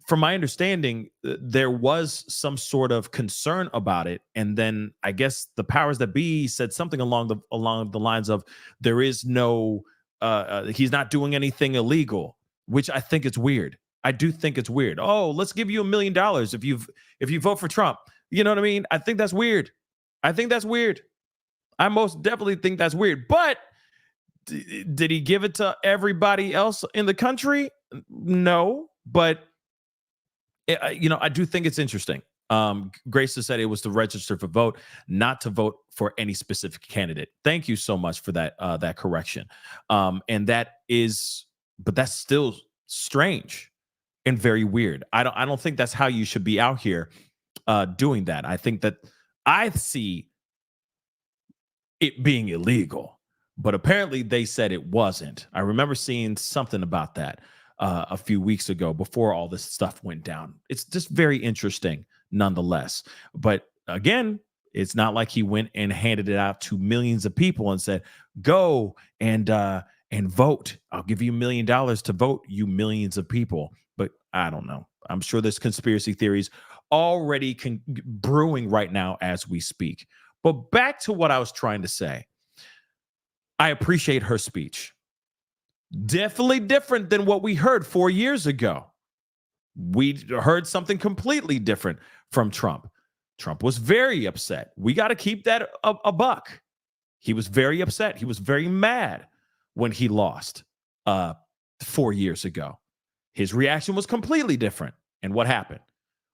S2: from my understanding, there was some sort of concern about it, and then I guess the powers that be said something along the lines of there is no, he's not doing anything illegal, which I think is weird. I do think it's weird. Oh, let's give you $1 million if you vote for Trump. You know what I mean? I think that's weird. I most definitely think that's weird. But did he give it to everybody else in the country? No, but I do think it's interesting. Grace has said it was to register for vote, not to vote for any specific candidate. Thank you so much for that correction. And but that's still strange and very weird. I don't think that's how you should be out here doing that. I think that I see it being illegal, but apparently they said it wasn't. I remember seeing something about that a few weeks ago before all this stuff went down. It's just very interesting nonetheless. But again, it's not like he went and handed it out to millions of people and said, go and vote. I'll give you $1 million to vote, you millions of people. But I don't know. I'm sure there's conspiracy theories already brewing right now as we speak. But back to what I was trying to say. I appreciate her speech. Definitely different than what we heard 4 years ago. We heard something completely different from Trump. Trump was very upset. We got to keep that a buck. He was very upset. He was very mad when he lost 4 years ago. His reaction was completely different. And what happened?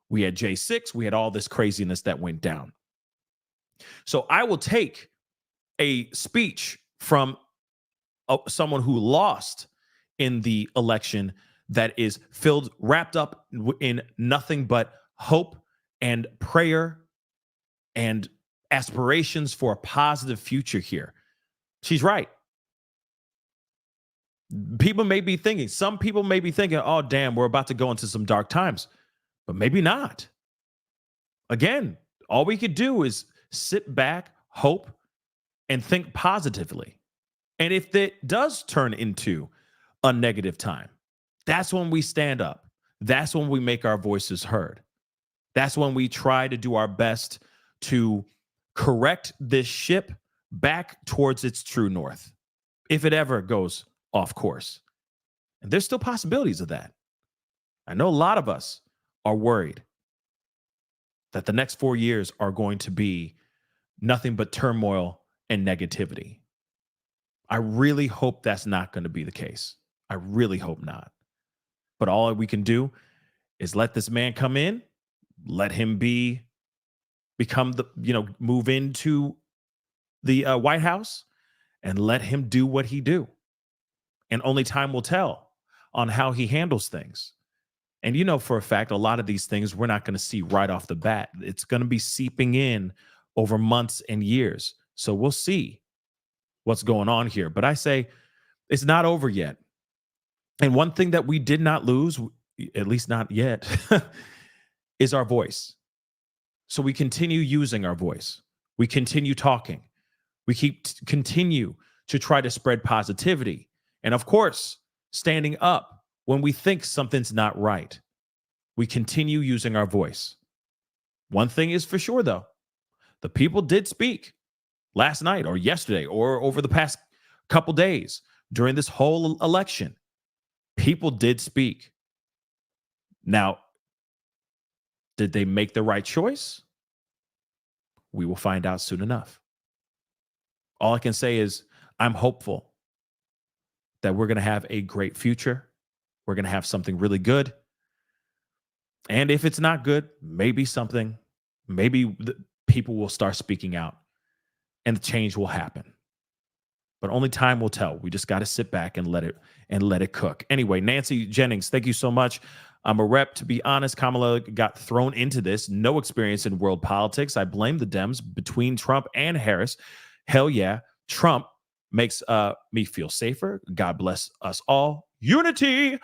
S2: We had J6. We had all this craziness that went down. So I will take a speech from someone who lost in the election that is wrapped up in nothing but hope and prayer and aspirations for a positive future here. She's right. Some people may be thinking, oh, damn, we're about to go into some dark times, but maybe not. Again, all we could do is sit back, hope, and think positively. And if it does turn into a negative time, that's when we stand up. That's when we make our voices heard. That's when we try to do our best to correct this ship back towards its true north, if it ever goes off course. And there's still possibilities of that. I know a lot of us are worried that the next 4 years are going to be nothing but turmoil and negativity. I really hope that's not going to be the case. I really hope not. But all we can do is let this man come in, let him move into the White House, and let him do what he do. And only time will tell on how he handles things. And you know for a fact, a lot of these things we're not going to see right off the bat. It's going to be seeping in over months and years. So we'll see what's going on here. But I say it's not over yet. And one thing that we did not lose, at least not yet, is our voice. So we continue using our voice. We continue talking. We continue to try to spread positivity. And of course, standing up when we think something's not right. We continue using our voice. One thing is for sure, though. The people did speak last night or yesterday or over the past couple days during this whole election. People did speak. Now, did they make the right choice? We will find out soon enough. All I can say is I'm hopeful that we're going to have a great future. We're going to have something really good. And if it's not good, maybe people will start speaking out and the change will happen. But only time will tell. We just got to sit back and let it cook. Anyway, Nancy Jennings, thank you so much. I'm a rep. To be honest, Kamala got thrown into this. No experience in world politics. I blame the Dems between Trump and Harris. Hell yeah. Trump makes me feel safer. God bless us all. Unity.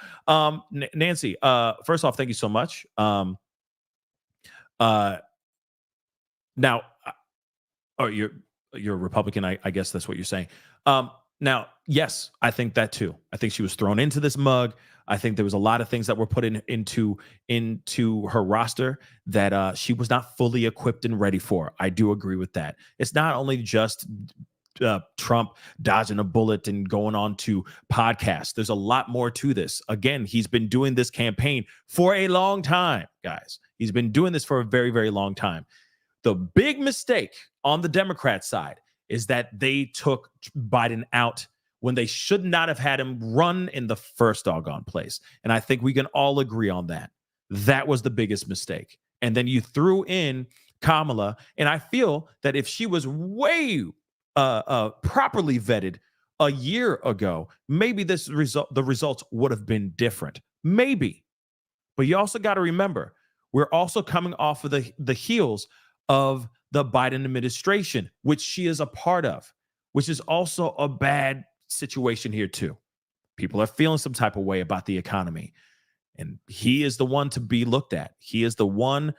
S2: Nancy, first off, thank you so much. Now, you're a Republican. I guess that's what you're saying. Now, yes, I think that too. I think she was thrown into this mug. I think there was a lot of things that were put into her roster that she was not fully equipped and ready for. I do agree with that. It's not only just Trump dodging a bullet and going on to podcasts. There's a lot more to this. Again, he's been doing this campaign for a long time, guys. He's been doing this for a very, very long time. The big mistake on the Democrat side is that they took Biden out when they should not have had him run in the first doggone place. And I think we can all agree on that. That was the biggest mistake. And then you threw in Kamala, and I feel that if she was way properly vetted a year ago, maybe the results would have been different. Maybe. But you also got to remember, we're also coming off of the heels of the Biden administration, which she is a part of, which is also a bad situation here too. People are feeling some type of way about the economy. And he is the one to be looked at. He is the one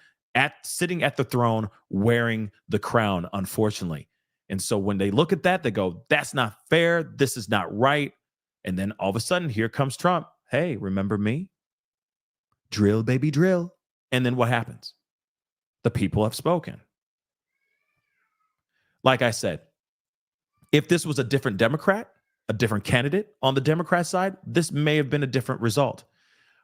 S2: sitting at the throne wearing the crown, unfortunately. And so when they look at that, they go, that's not fair. This is not right. And then all of a sudden, here comes Trump. Hey, remember me? Drill, baby, drill. And then what happens? The people have spoken. Like I said, if this was a different Democrat, a different candidate on the Democrat side, this may have been a different result.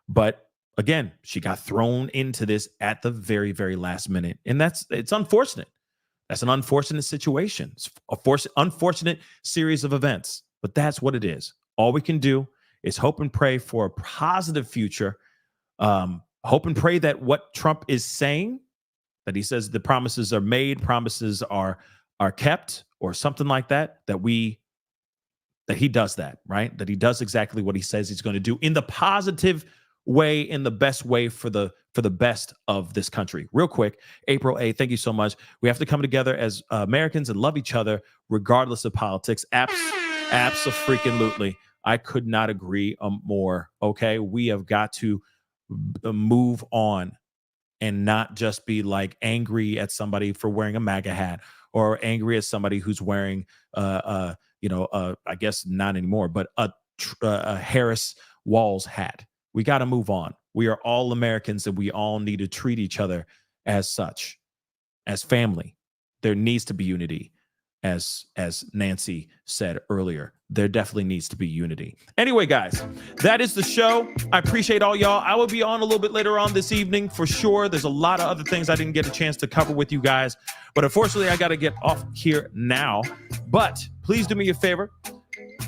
S2: But again, she got thrown into this at the very, very last minute. And it's unfortunate. That's an unfortunate situation. It's a unfortunate series of events, but that's what it is. All we can do is hope and pray for a positive future. Hope and pray that what Trump is saying, that he says the promises are made, promises are kept, or something like that, that he does that, right? That he does exactly what he says he's going to do in the positive way, in the best way for the best of this country. Real quick, April 8th, thank you so much. We have to come together as Americans and love each other regardless of politics. Abso-freaking-lutely. I could not agree more. Okay, we have got to move on and not just be like angry at somebody for wearing a MAGA hat or angry at somebody who's wearing I guess not anymore, but a Harris Walls hat. We got to move on. We are all Americans and we all need to treat each other as such, as family. There needs to be unity. As Nancy said earlier, there definitely needs to be unity. Anyway, guys, that is the show. I appreciate all y'all. I will be on a little bit later on this evening for sure. There's a lot of other things I didn't get a chance to cover with you guys, but unfortunately, I got to get off here now. But please do me a favor.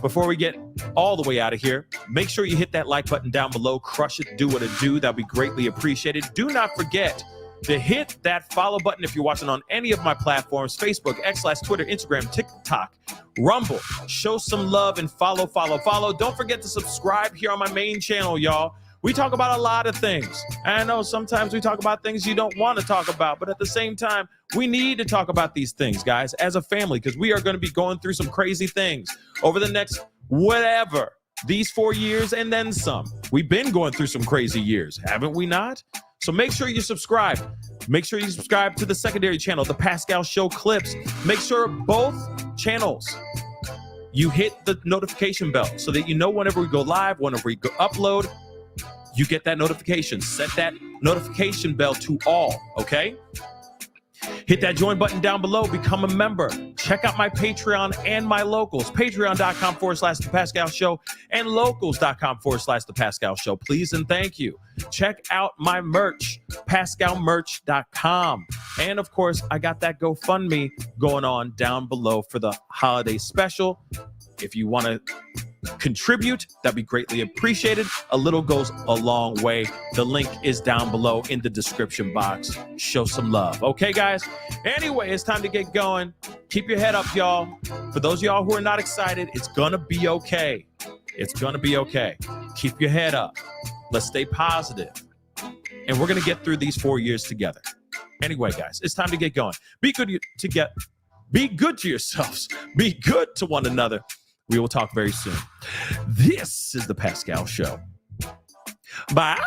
S2: Before we get all the way out of here, make sure you hit that like button down below. Crush it. Do what it do. That'll be greatly appreciated. Do not forget to hit that follow button if you're watching on any of my platforms, Facebook, X/Twitter, Instagram, TikTok, Rumble. Show some love and follow. Don't forget to subscribe here on my main channel, y'all. We talk about a lot of things. I know sometimes we talk about things you don't want to talk about, but at the same time, we need to talk about these things, guys, as a family, because we are going to be going through some crazy things over the next whatever, these 4 years and then some. We've been going through some crazy years, haven't we not? So make sure you subscribe. Make sure you subscribe to the secondary channel, The Pascal Show Clips. Make sure both channels, you hit the notification bell so that you know whenever we go live, whenever we go upload, you get that notification. Set that notification bell to all, okay? Hit that join button down below. Become a member. Check out my Patreon and my locals. Patreon.com/The Pascal Show and locals.com/The Pascal Show. Please and thank you. Check out my merch, PascalMerch.com. And of course, I got that GoFundMe going on down below for the holiday special. If you want to contribute, that'd be greatly appreciated. A little goes a long way. The link is down below in the description box. Show some love. Okay, guys? Anyway, it's time to get going. Keep your head up, y'all. For those of y'all who are not excited, it's gonna be okay. It's gonna be okay. Keep your head up. Let's stay positive. And we're gonna get through these 4 years together. Anyway, guys, it's time to get going. Be good to yourselves. Be good to one another. We will talk very soon. This is The Pascal Show. Bye.